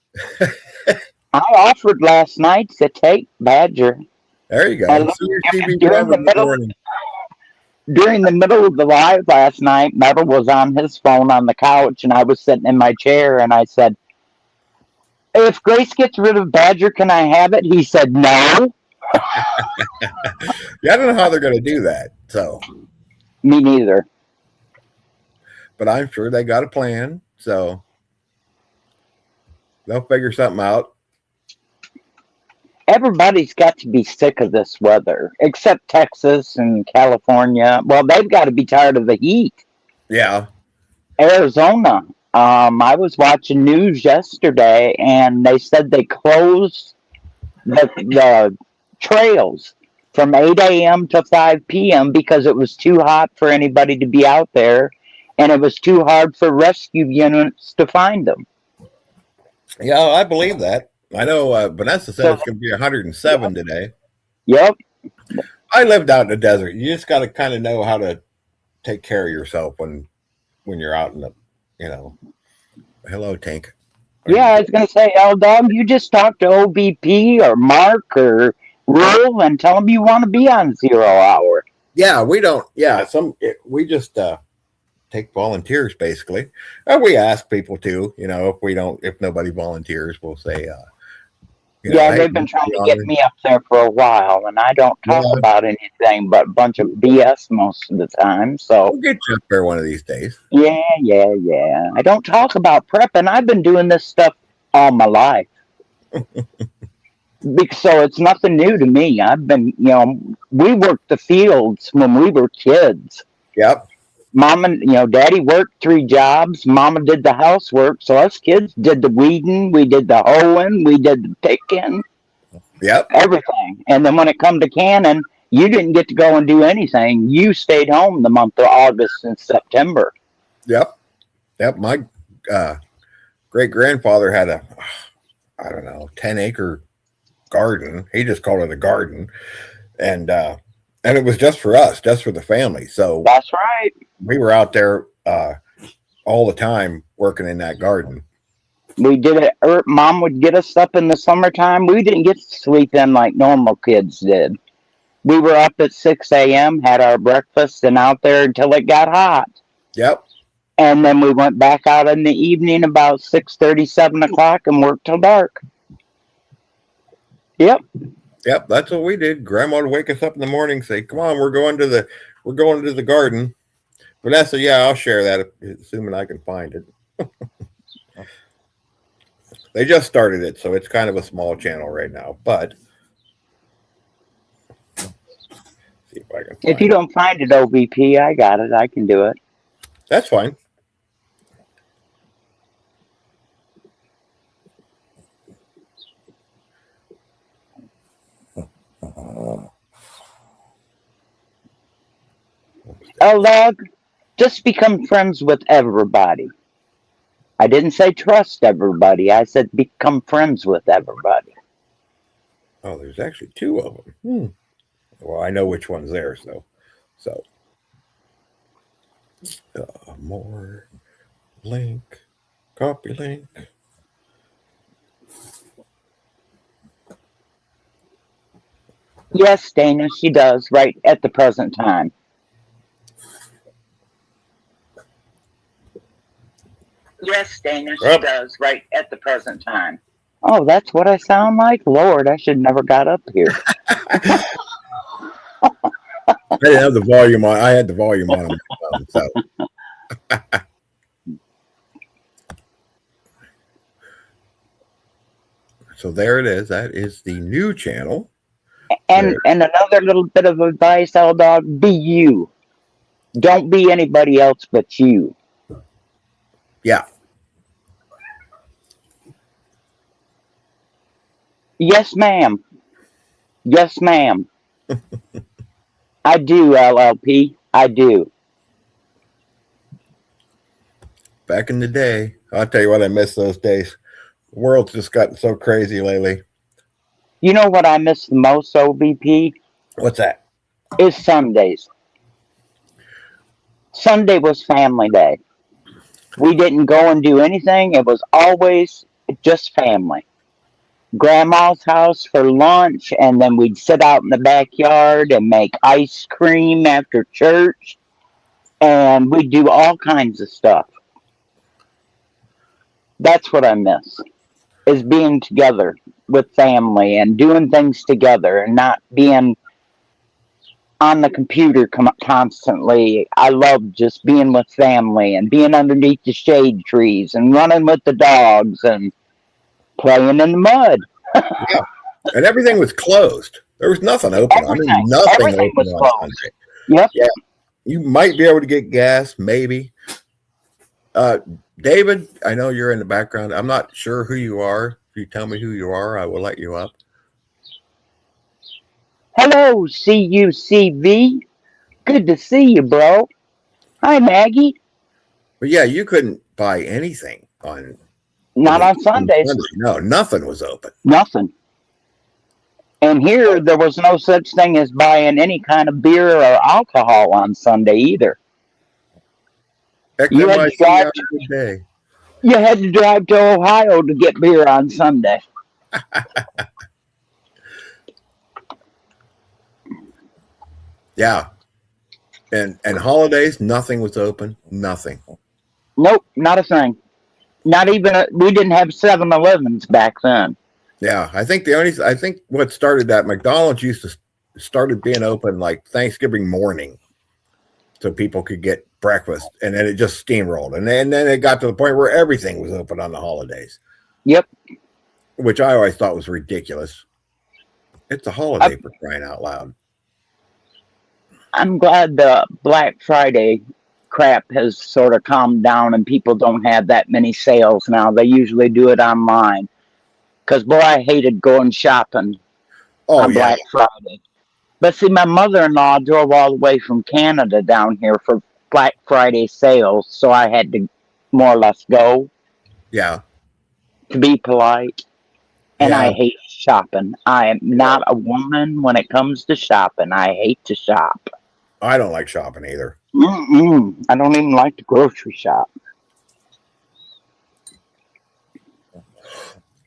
I offered last night to take Badger. There you I go. looked, Sooner TV during Bravo the in the middle morning. during the middle of the live last night, Metal was on his phone on the couch, and I was sitting in my chair, and I said, "If Grace gets rid of Badger, can I have it?" He said, "No." Yeah, I don't know how they're gonna do that. So, Me neither. but I'm sure they got a plan. So they'll figure something out. Everybody's got to be sick of this weather, except Texas and California. Well, they've got to be tired of the heat. Yeah. Arizona. I was watching news yesterday, and they said they closed the trails from 8 a.m. to 5 p.m. because it was too hot for anybody to be out there, and it was too hard for rescue units to find them. Yeah, I believe that. I know Vanessa said So, it's going to be 107 today. yep. I lived out in the desert. You just got to kind of know how to take care of yourself when you're out in the, you know. Hello, Tank. Yeah, I was going to say, L Dog, you just talk to OBP or Mark or Rule and tell them you want to be on 0 hour. Yeah, we don't. Yeah, we just take volunteers basically. We ask people to, if nobody volunteers, we'll say, Yeah, hey, they've been trying to get me up there for a while, and I don't talk yeah, about anything but a bunch of BS most of the time. So, we'll get you up there one of these days. yeah. I don't talk about prepping. I've been doing this stuff all my life. So it's nothing new to me. I've been, we worked the fields when we were kids. Yep. Mom and, Daddy worked 3 jobs. Mama did the housework. So us kids did the weeding, we did the hoeing, we did the picking. Yep. Everything. And then when it come to canning, you didn't get to go and do anything. You stayed home the month of August and September. Yep. My great grandfather had I don't know, 10-acre garden. He just called it a garden, and it was just for us, just for the family. So That's right. we were out there all the time working in that garden. We did it. Mom would get us up in the summertime. We didn't get to sleep in like normal kids did. We were up at 6 a.m., had our breakfast, and out there until it got hot. Yep. And then we went back out in the evening about 6:30, 7 o'clock and worked till dark. Yep. Yep. That's what we did. Grandma would wake us up in the morning, say, "Come on, we're going to the garden." Vanessa, yeah, I'll share that, assuming I can find it. They just started it, so it's kind of a small channel right now. But see if I can. If you don't find it, OVP, I got it. I can do it. That's fine. Log, just become friends with everybody. I didn't say trust everybody. I said become friends with everybody. Oh, there's actually 2 of them. Well, I know which one's there, so more link, copy link. Yes, Dana, she does right at the present time. Yes, Dana, she does right at the present time. Oh, that's what I sound like? Lord, I should never got up here. I didn't have the volume on. I had the volume on my phone, so. So there it is. That is the new channel. And another little bit of advice, L Dog, be you. Don't be anybody else but you. Yeah. Yes, ma'am. Yes, ma'am. I do, LLP. I do. Back in the day, I'll tell you what, I miss those days. The world's just gotten so crazy lately. You know what I miss the most, OBP? What's that? Is Sundays. Sunday was family day. We didn't go and do anything. It was always just family. Grandma's house for lunch, and then we'd sit out in the backyard and make ice cream after church, and we'd do all kinds of stuff. That's what I miss, is being together with family and doing things together and not being on the computer constantly. I love just being with family and being underneath the shade trees and running with the dogs and playing in the mud. Yeah. And everything was closed. There was nothing open. I mean, Everything. nothing Everything open was on closed. Sunday. Yep. Yeah. You might be able to get gas, maybe. David, I know you're in the background. I'm not sure who you are. If you tell me who you are, I will let you up. Hello, CUCV. Good to see you, bro. Hi, Maggie. But yeah, you couldn't buy anything on Not on Sundays. Sunday. No, nothing was open. Nothing. And here, there was no such thing as buying any kind of beer or alcohol on Sunday either. You had to drive. Good day. You had to drive to Ohio to get beer on Sunday. Yeah. And holidays, nothing was open. Nothing. Nope, not a thing. Not even we didn't have 7-Elevens back then. Yeah, I think what started that, McDonald's used to started being open like Thanksgiving morning, so people could get breakfast, and then it just steamrolled, and then it got to the point where everything was open on the holidays. Yep. Which I always thought was ridiculous. It's a holiday for crying out loud. I'm glad the Black Friday crap has sort of calmed down and people don't have that many sales now. They usually do it online. Because, boy, I hated going shopping on Black Friday. But see, my mother-in-law drove all the way from Canada down here for Black Friday sales, so I had to more or less go. Yeah. To be polite. And I hate shopping. I am not a woman when it comes to shopping. I hate to shop. I don't like shopping either. I don't even like to grocery shop.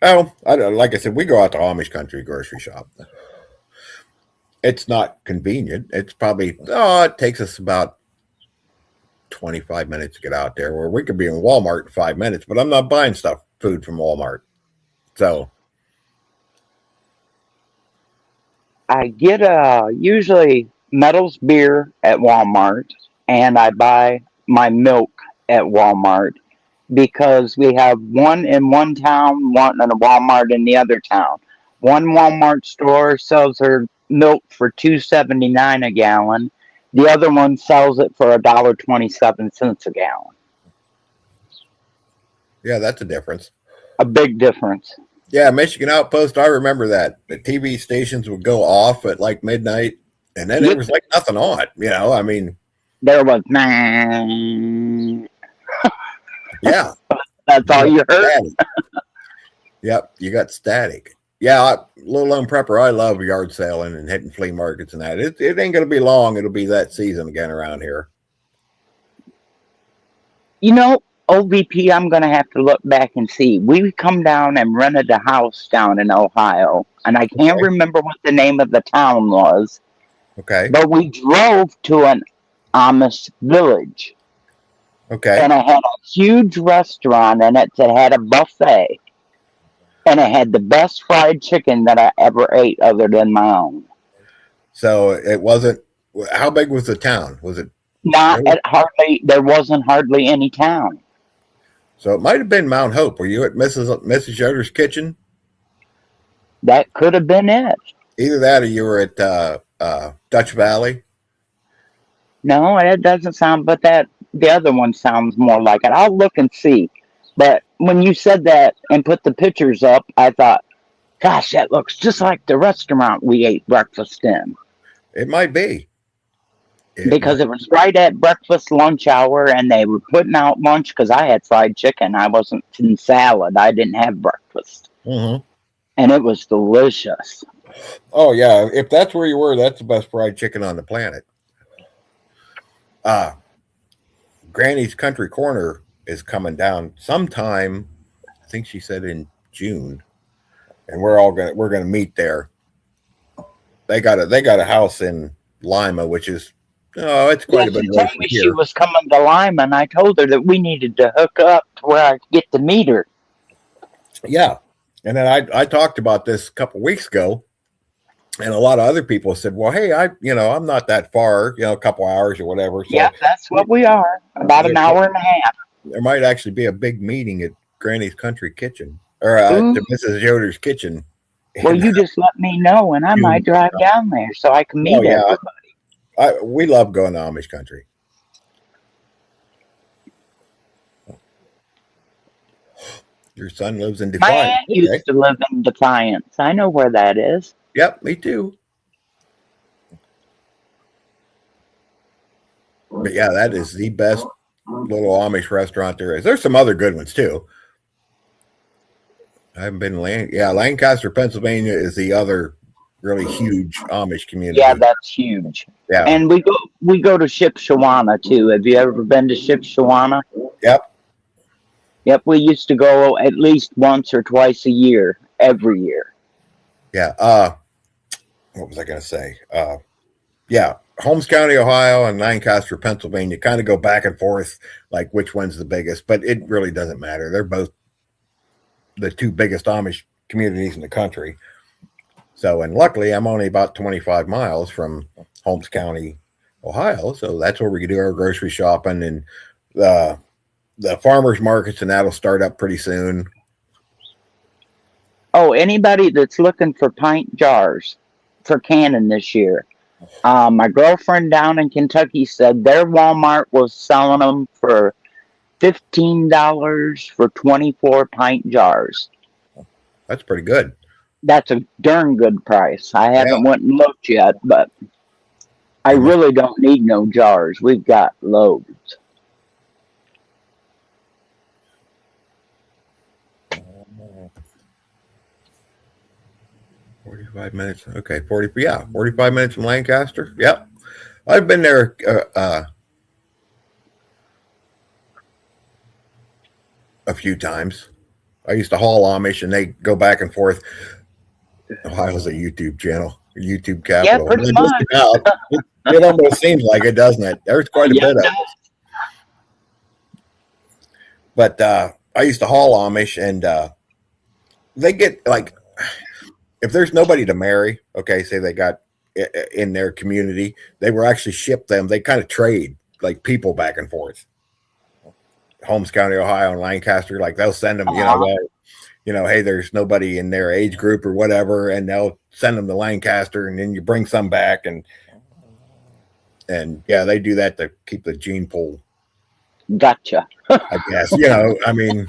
Oh, like I said, we go out to Amish country grocery shop. It's not convenient. It's probably, it takes us about 25 minutes to get out there, where we could be in Walmart in 5 minutes, but I'm not buying food from Walmart. So I get usually Metals beer at Walmart, and I buy my milk at Walmart because we have one in one town, one in a Walmart in the other town. One Walmart store sells her milk for $2.79 a gallon. The other one sells it for $1.27 a gallon. Yeah, that's a difference. A big difference. Yeah, Michigan Outpost, I remember that. The TV stations would go off at like midnight, and then it was like nothing on, I mean. There was, yeah. That's all you heard? Yep, you got static. Yeah, Little Lone Prepper, I love yard selling and hitting flea markets and that. It ain't going to be long. It'll be that season again around here. OVP, I'm going to have to look back and see. We come down and rented a house down in Ohio, and I can't remember what the name of the town was. Okay. But we drove to an Amish village. Okay. And it had a huge restaurant in it that had a buffet. And it had the best fried chicken that I ever ate other than my own. So it wasn't, how big was the town? Was it? There wasn't hardly any town. So it might have been Mount Hope. Were you at Mrs. Yoder's kitchen? That could have been it. Either that or you were at Dutch Valley. No, it doesn't sound, but the other one sounds more like it. I'll look and see. But when you said that and put the pictures up, I thought, gosh, that looks just like the restaurant we ate breakfast in. It might be. Because it was right at breakfast lunch hour, and they were putting out lunch because I had fried chicken. I wasn't in salad. I didn't have breakfast. Mm-hmm. and it was delicious. Oh yeah, if that's where you were, that's the best fried chicken on the planet. Uh Granny's Country Corner is coming down sometime. I think she said in June, and we're gonna meet there. They got a house in Lima, which is it's Yeah, quite a bit she away told from me she here. was coming to Lima, and I told her that we needed to hook up to where I could get to meet her. Yeah, and then I talked about this a couple weeks ago, and a lot of other people said, "Well, hey, I'm not that far, a couple hours or whatever." So Yeah, that's what we are. About an there, hour and a half. there might actually be a big meeting at Granny's Country Kitchen or Ooh, to Mrs. Yoder's Kitchen. well, In you just let me know, and I June. might drive down there so I can Oh meet yeah, everybody. we love going to Amish country. Your son lives in My Defiance. aunt Okay. used to live in Defiance. I know where that is. Yep, me too. But yeah, that is the best little Amish restaurant there is. There's some other good ones too. I haven't been to Lancaster, Pennsylvania is the other really huge Amish community. Yeah, that's huge. Yeah. And we go to Shipshawana too. Have you ever been to Shipshawana? Yep. Yep, we used to go at least once or twice a year, every year. Yeah. What was I going to say? Yeah, Holmes County, Ohio, and Lancaster, Pennsylvania kind of go back and forth, like which one's the biggest, but it really doesn't matter. They're both the two biggest Amish communities in the country. So, and luckily, I'm only about 25 miles from Holmes County, Ohio. So that's where we can do our grocery shopping and the farmers markets, and that'll start up pretty soon. Oh, anybody that's looking for pint jars for canning this year. My girlfriend down in Kentucky said their Walmart was selling them for $15 for 24 pint jars. That's pretty good. That's a darn good price. I haven't went and looked yet, but I really don't need no jars. We've got loads. $45 minutes. Okay, 45 minutes from Lancaster. Yep. I've been there a few times. I used to haul Amish, and they go back and forth. Ohio's a YouTube channel, YouTube capital. Yeah, pretty much. It almost seems like it, doesn't it? There's quite a bit of it. But I used to haul Amish, and they get like, if there's nobody to marry, okay, say they got in their community, they will actually ship them. They kind of trade like people back and forth. Holmes County, Ohio, and Lancaster, like they'll send them, hey, there's nobody in their age group or whatever, and they'll send them to Lancaster, and then you bring some back, and yeah, they do that to keep the gene pool. Gotcha. I guess, I mean,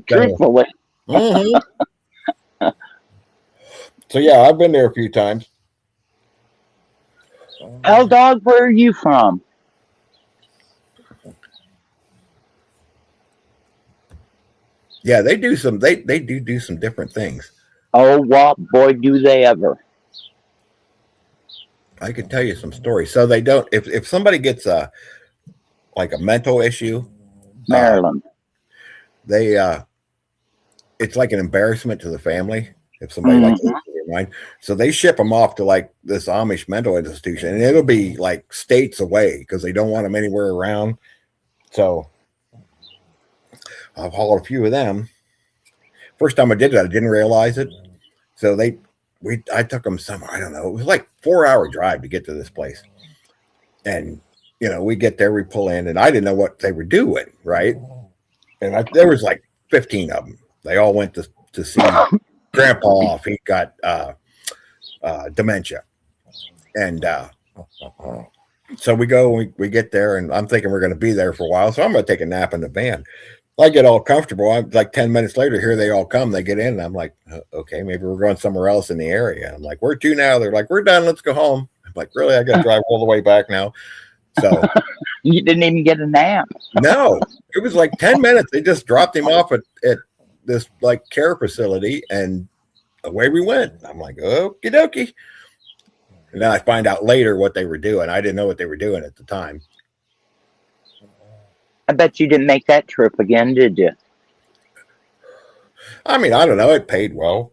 truthfully. Mm-hmm. So yeah, I've been there a few times. L Dog, where are you from? Yeah, they do some. They do some different things. Oh, what boy do they ever? I can tell you some stories. So they don't. If somebody gets a mental issue, Maryland, it's like an embarrassment to the family if somebody like loses their mind. So they ship them off to like this Amish mental institution, and it'll be like states away because they don't want them anywhere around. So I've hauled a few of them. First time I did that, I didn't realize it. So I took them somewhere. I don't know. It was like 4-hour drive to get to this place. And, we get there, we pull in, and I didn't know what they were doing. Right. And there was like 15 of them. They all went to see Grandpa off. He got dementia. And so we go, we get there, and I'm thinking we're going to be there for a while. So I'm going to take a nap in the van. I get all comfortable. I'm like 10 minutes later, here they all come. They get in, and I'm like, okay, maybe we're going somewhere else in the area. I'm like, where to now? They're like, we're done. Let's go home. I'm like, really? I got to drive all the way back now. So you didn't even get a nap. No, it was like 10 minutes. They just dropped him off at this like care facility, and away we went. I'm like, okie dokie. And then I find out later what they were doing. I didn't know what they were doing at the time. I bet you didn't make that trip again, did you? I mean, I don't know. It paid well.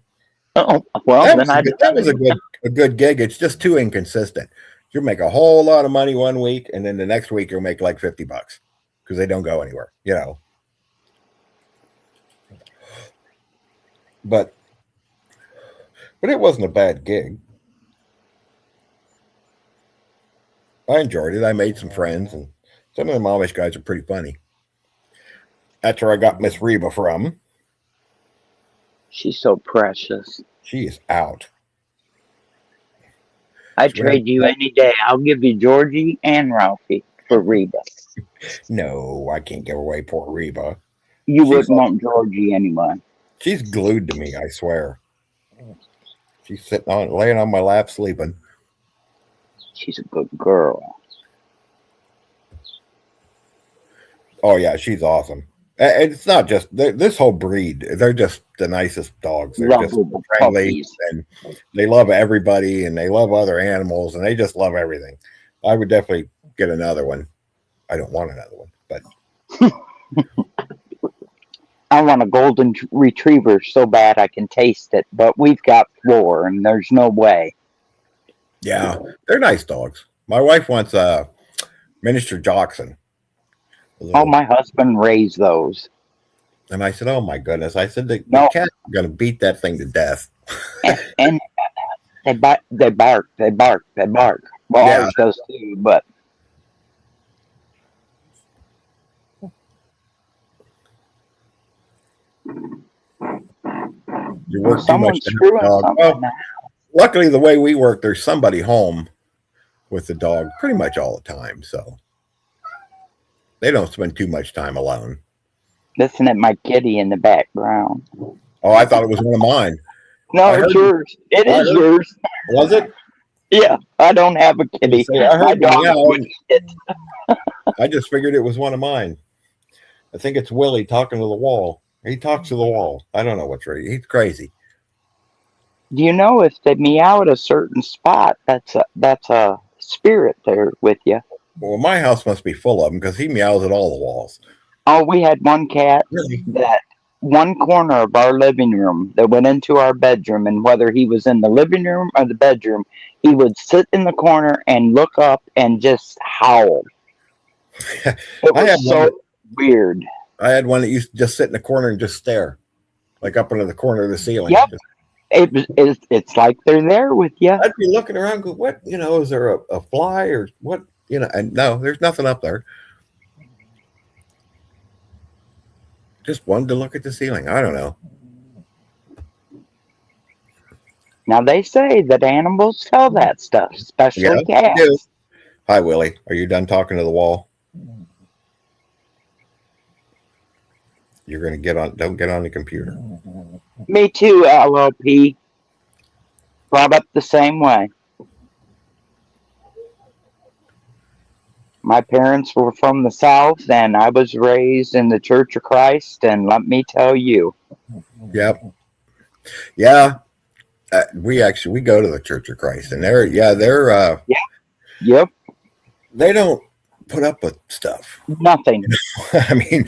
Oh, well, That then was a I good, that was a good gig. It's just too inconsistent. You'll make a whole lot of money one week, and then the next week you'll make like $50 because they don't go anywhere, you know. But it wasn't a bad gig. I enjoyed it. I made some friends, and some of the Amish guys are pretty funny. That's where I got Miss Reba from. She's so precious. She is out. I'd trade you any day. I'll give you Georgie and Ralphie for Reba. No, I can't give away poor Reba. You wouldn't want Georgie anyway. She's glued to me, I swear. She's laying on my lap sleeping. She's a good girl. Oh yeah, she's awesome. And it's not just this whole breed. They're just the nicest dogs. They're just friendly, and they love everybody, and they love other animals, and they just love everything. I would definitely get another one. I don't want another one, but I want a golden retriever so bad I can taste it, but we've got 4, and there's no way. Yeah, they're nice dogs. My wife wants a miniature Dachshund. Oh, my husband raised those. And I said, oh my goodness. I said, the cat's going to beat that thing to death. and they bark. Well, yeah. Ours does too, but. You work too much to have a dog. Well, luckily, the way we work, there's somebody home with the dog pretty much all the time. So they don't spend too much time alone. Listen at my kitty in the background. Oh, I thought it was one of mine. No, it's yours. It is yours. Was it? Yeah, I don't have a kitty. I heard I just figured it was one of mine. I think it's Willie talking to the wall. He talks to the wall. I don't know what's right. He's crazy. Do you know if they meow at a certain spot, that's a spirit there with you? Well, my house must be full of them because he meows at all the walls. Oh, we had one cat that one corner of our living room that went into our bedroom, and whether he was in the living room or the bedroom, he would sit in the corner and look up and just howl. It was so weird. I had one that used to just sit in the corner and just stare, like up into the corner of the ceiling. Yep. It's like they're there with you. I'd be looking around, go, what, is there a fly or what, and no, there's nothing up there. Just wanted to look at the ceiling. I don't know. Now they say that animals tell that stuff, especially cats. They do. Hi, Willie. Are you done talking to the wall? You're going to don't get on the computer. Me too, LLP. Brought up the same way. My parents were from the South, and I was raised in the Church of Christ, and let me tell you. Yep. Yeah. We go to the Church of Christ, and they're Yep. They don't put up with stuff. Nothing. I mean,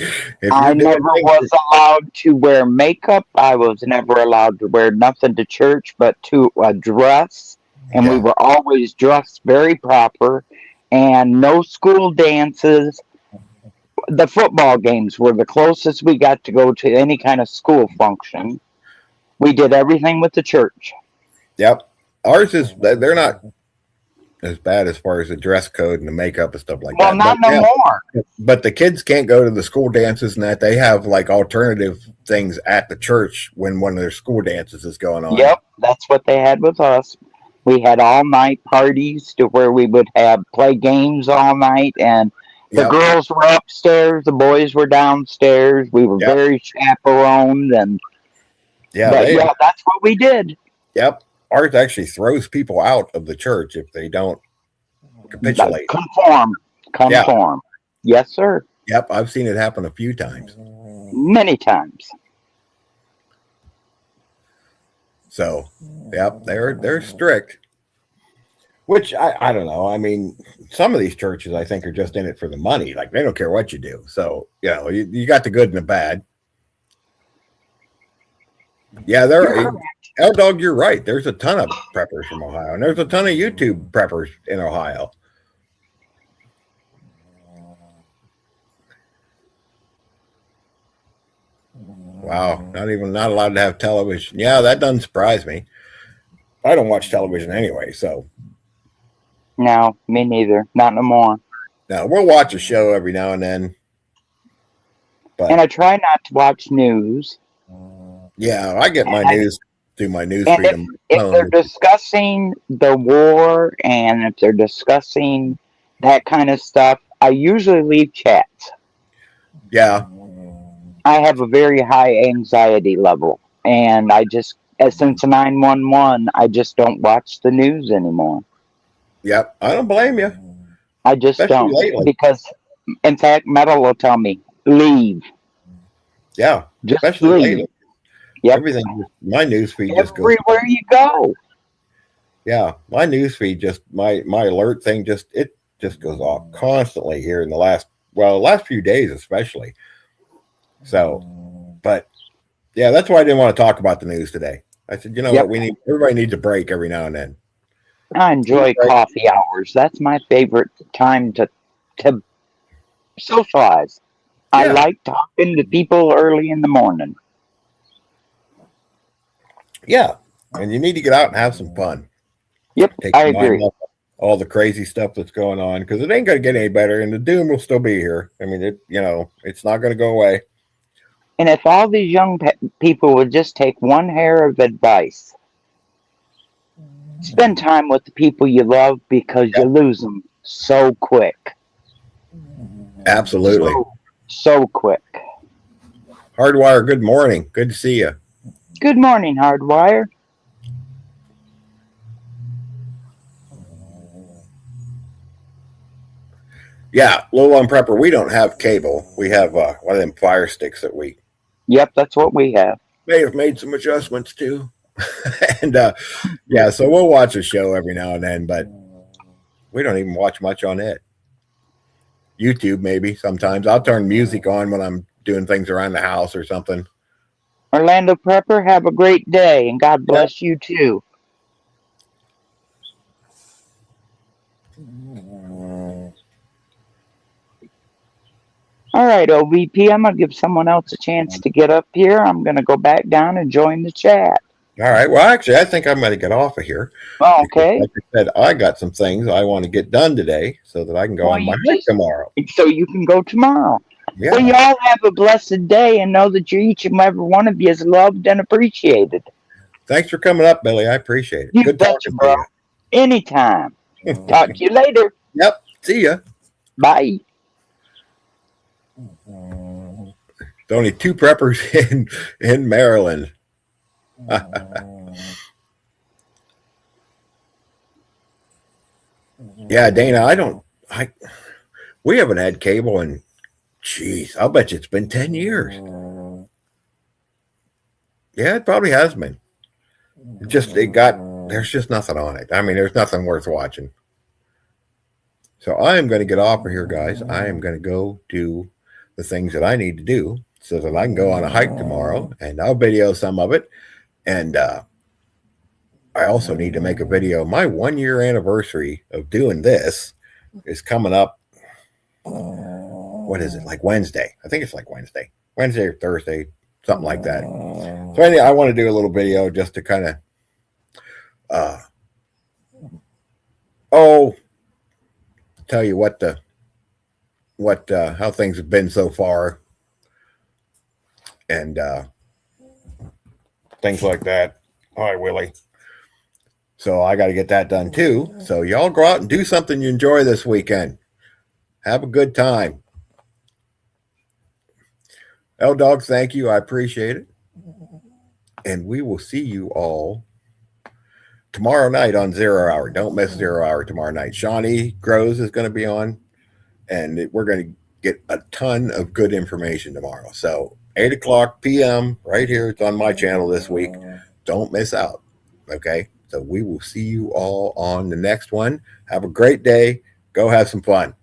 I never was allowed to wear makeup. I was never allowed to wear nothing to church but to a dress, and we were always dressed very proper. And no school dances. The football games were the closest we got to go to any kind of school function. We did everything with the church. Yep. Ours they're not as bad as far as the dress code and the makeup and stuff like that. Well, not no more. But the kids can't go to the school dances and that. They have like alternative things at the church when one of their school dances is going on. Yep. That's what they had with us. We had all-night parties to where we would play games all night, and the girls were upstairs, the boys were downstairs. We were very chaperoned, and that's what we did. Yep, ours actually throws people out of the church if they don't capitulate. Conform. Yeah. Yes, sir. Yep, I've seen it happen a few times. Many times. So, yep, they're strict. Which I don't know. I mean, some of these churches I think are just in it for the money. Like they don't care what you do. So you got the good and the bad. Yeah, there. L Dog, you're right. There's a ton of preppers from Ohio, and there's a ton of YouTube preppers in Ohio. Wow, not allowed to have television. Yeah, that doesn't surprise me. I don't watch television anyway, so No, me neither. Not no more. no, we'll watch a show every now and then. But And I try not to watch news. yeah, I get my news through my news And feed. if they're discussing the war and if they're discussing that kind of stuff, I usually leave chats. Yeah. I have a very high anxiety level, and I just, since 911, I just don't watch the news anymore. Yep, I don't blame you. I just Especially don't lately. because, in fact, Metal will tell me leave. Yeah, Just especially leave. lately. Yep. Everything, my news feed just goes. Everywhere you go. Yeah, my news feed just my alert thing just goes off constantly here in the last few days especially. So, but yeah, that's why I didn't want to talk about the news today. I said, you know what, everybody needs a break every now and then. I enjoy coffee hours. That's my favorite time to socialize. Yeah. I like talking to people early in the morning. Yeah, and you need to get out and have some fun. Yep, I agree. All the crazy stuff that's going on because it ain't going to get any better, and the doom will still be here. I mean, it's not going to go away. And if all these young people would just take one hair of advice, spend time with the people you love because you lose them so quick. Absolutely. So quick. Hardwire, good morning. Good to see you. Good morning, Hardwire. Yeah, Low on Prepper, we don't have cable. We have one of them Fire Sticks that we. Yep, that's what we have. May have made some adjustments too. And yeah, so we'll watch a show every now and then, but we don't even watch much on it. YouTube, maybe sometimes. I'll turn music on when I'm doing things around the house or something. Orlando Prepper, have a great day, and God bless you too. All right, OVP, I'm going to give someone else a chance to get up here. I'm going to go back down and join the chat. All right. Well, actually, I think I'm going to get off of here. Oh, okay. Like I said, I got some things I want to get done today so that I can go on my hike tomorrow. So you can go tomorrow. Yeah. Well, you all have a blessed day and know that each and every one of you is loved and appreciated. Thanks for coming up, Billy. I appreciate it. You Good betcha, talking bro. to you. Anytime. Talk to you later. Yep. See ya. Bye. There's only 2 preppers in Maryland. Yeah, Dana, we haven't had cable in, geez, I'll bet you it's been 10 years. Yeah, it probably has been. There's just nothing on it. I mean, there's nothing worth watching. So I am going to get off of here, guys. I am going to go do the things that I need to do so that I can go on a hike tomorrow, and I'll video some of it. And I also need to make a video. My 1-year anniversary of doing this is coming up. What is it? Like Wednesday? I think it's like Wednesday or Thursday, something like that. So anyway, I want to do a little video just to kind of, tell you how things have been so far, and things like that. All right, Willie. So I got to get that done too. So y'all go out and do something you enjoy this weekend. Have a good time. L-Dog, thank you. I appreciate it. And we will see you all tomorrow night on 0 Hour. Don't miss 0 Hour tomorrow night. Shawnee Groves is going to be on, and we're going to get a ton of good information tomorrow. So 8 o'clock p.m. right here. It's on my channel this week. Don't miss out. Okay. So we will see you all on the next one. Have a great day. Go have some fun.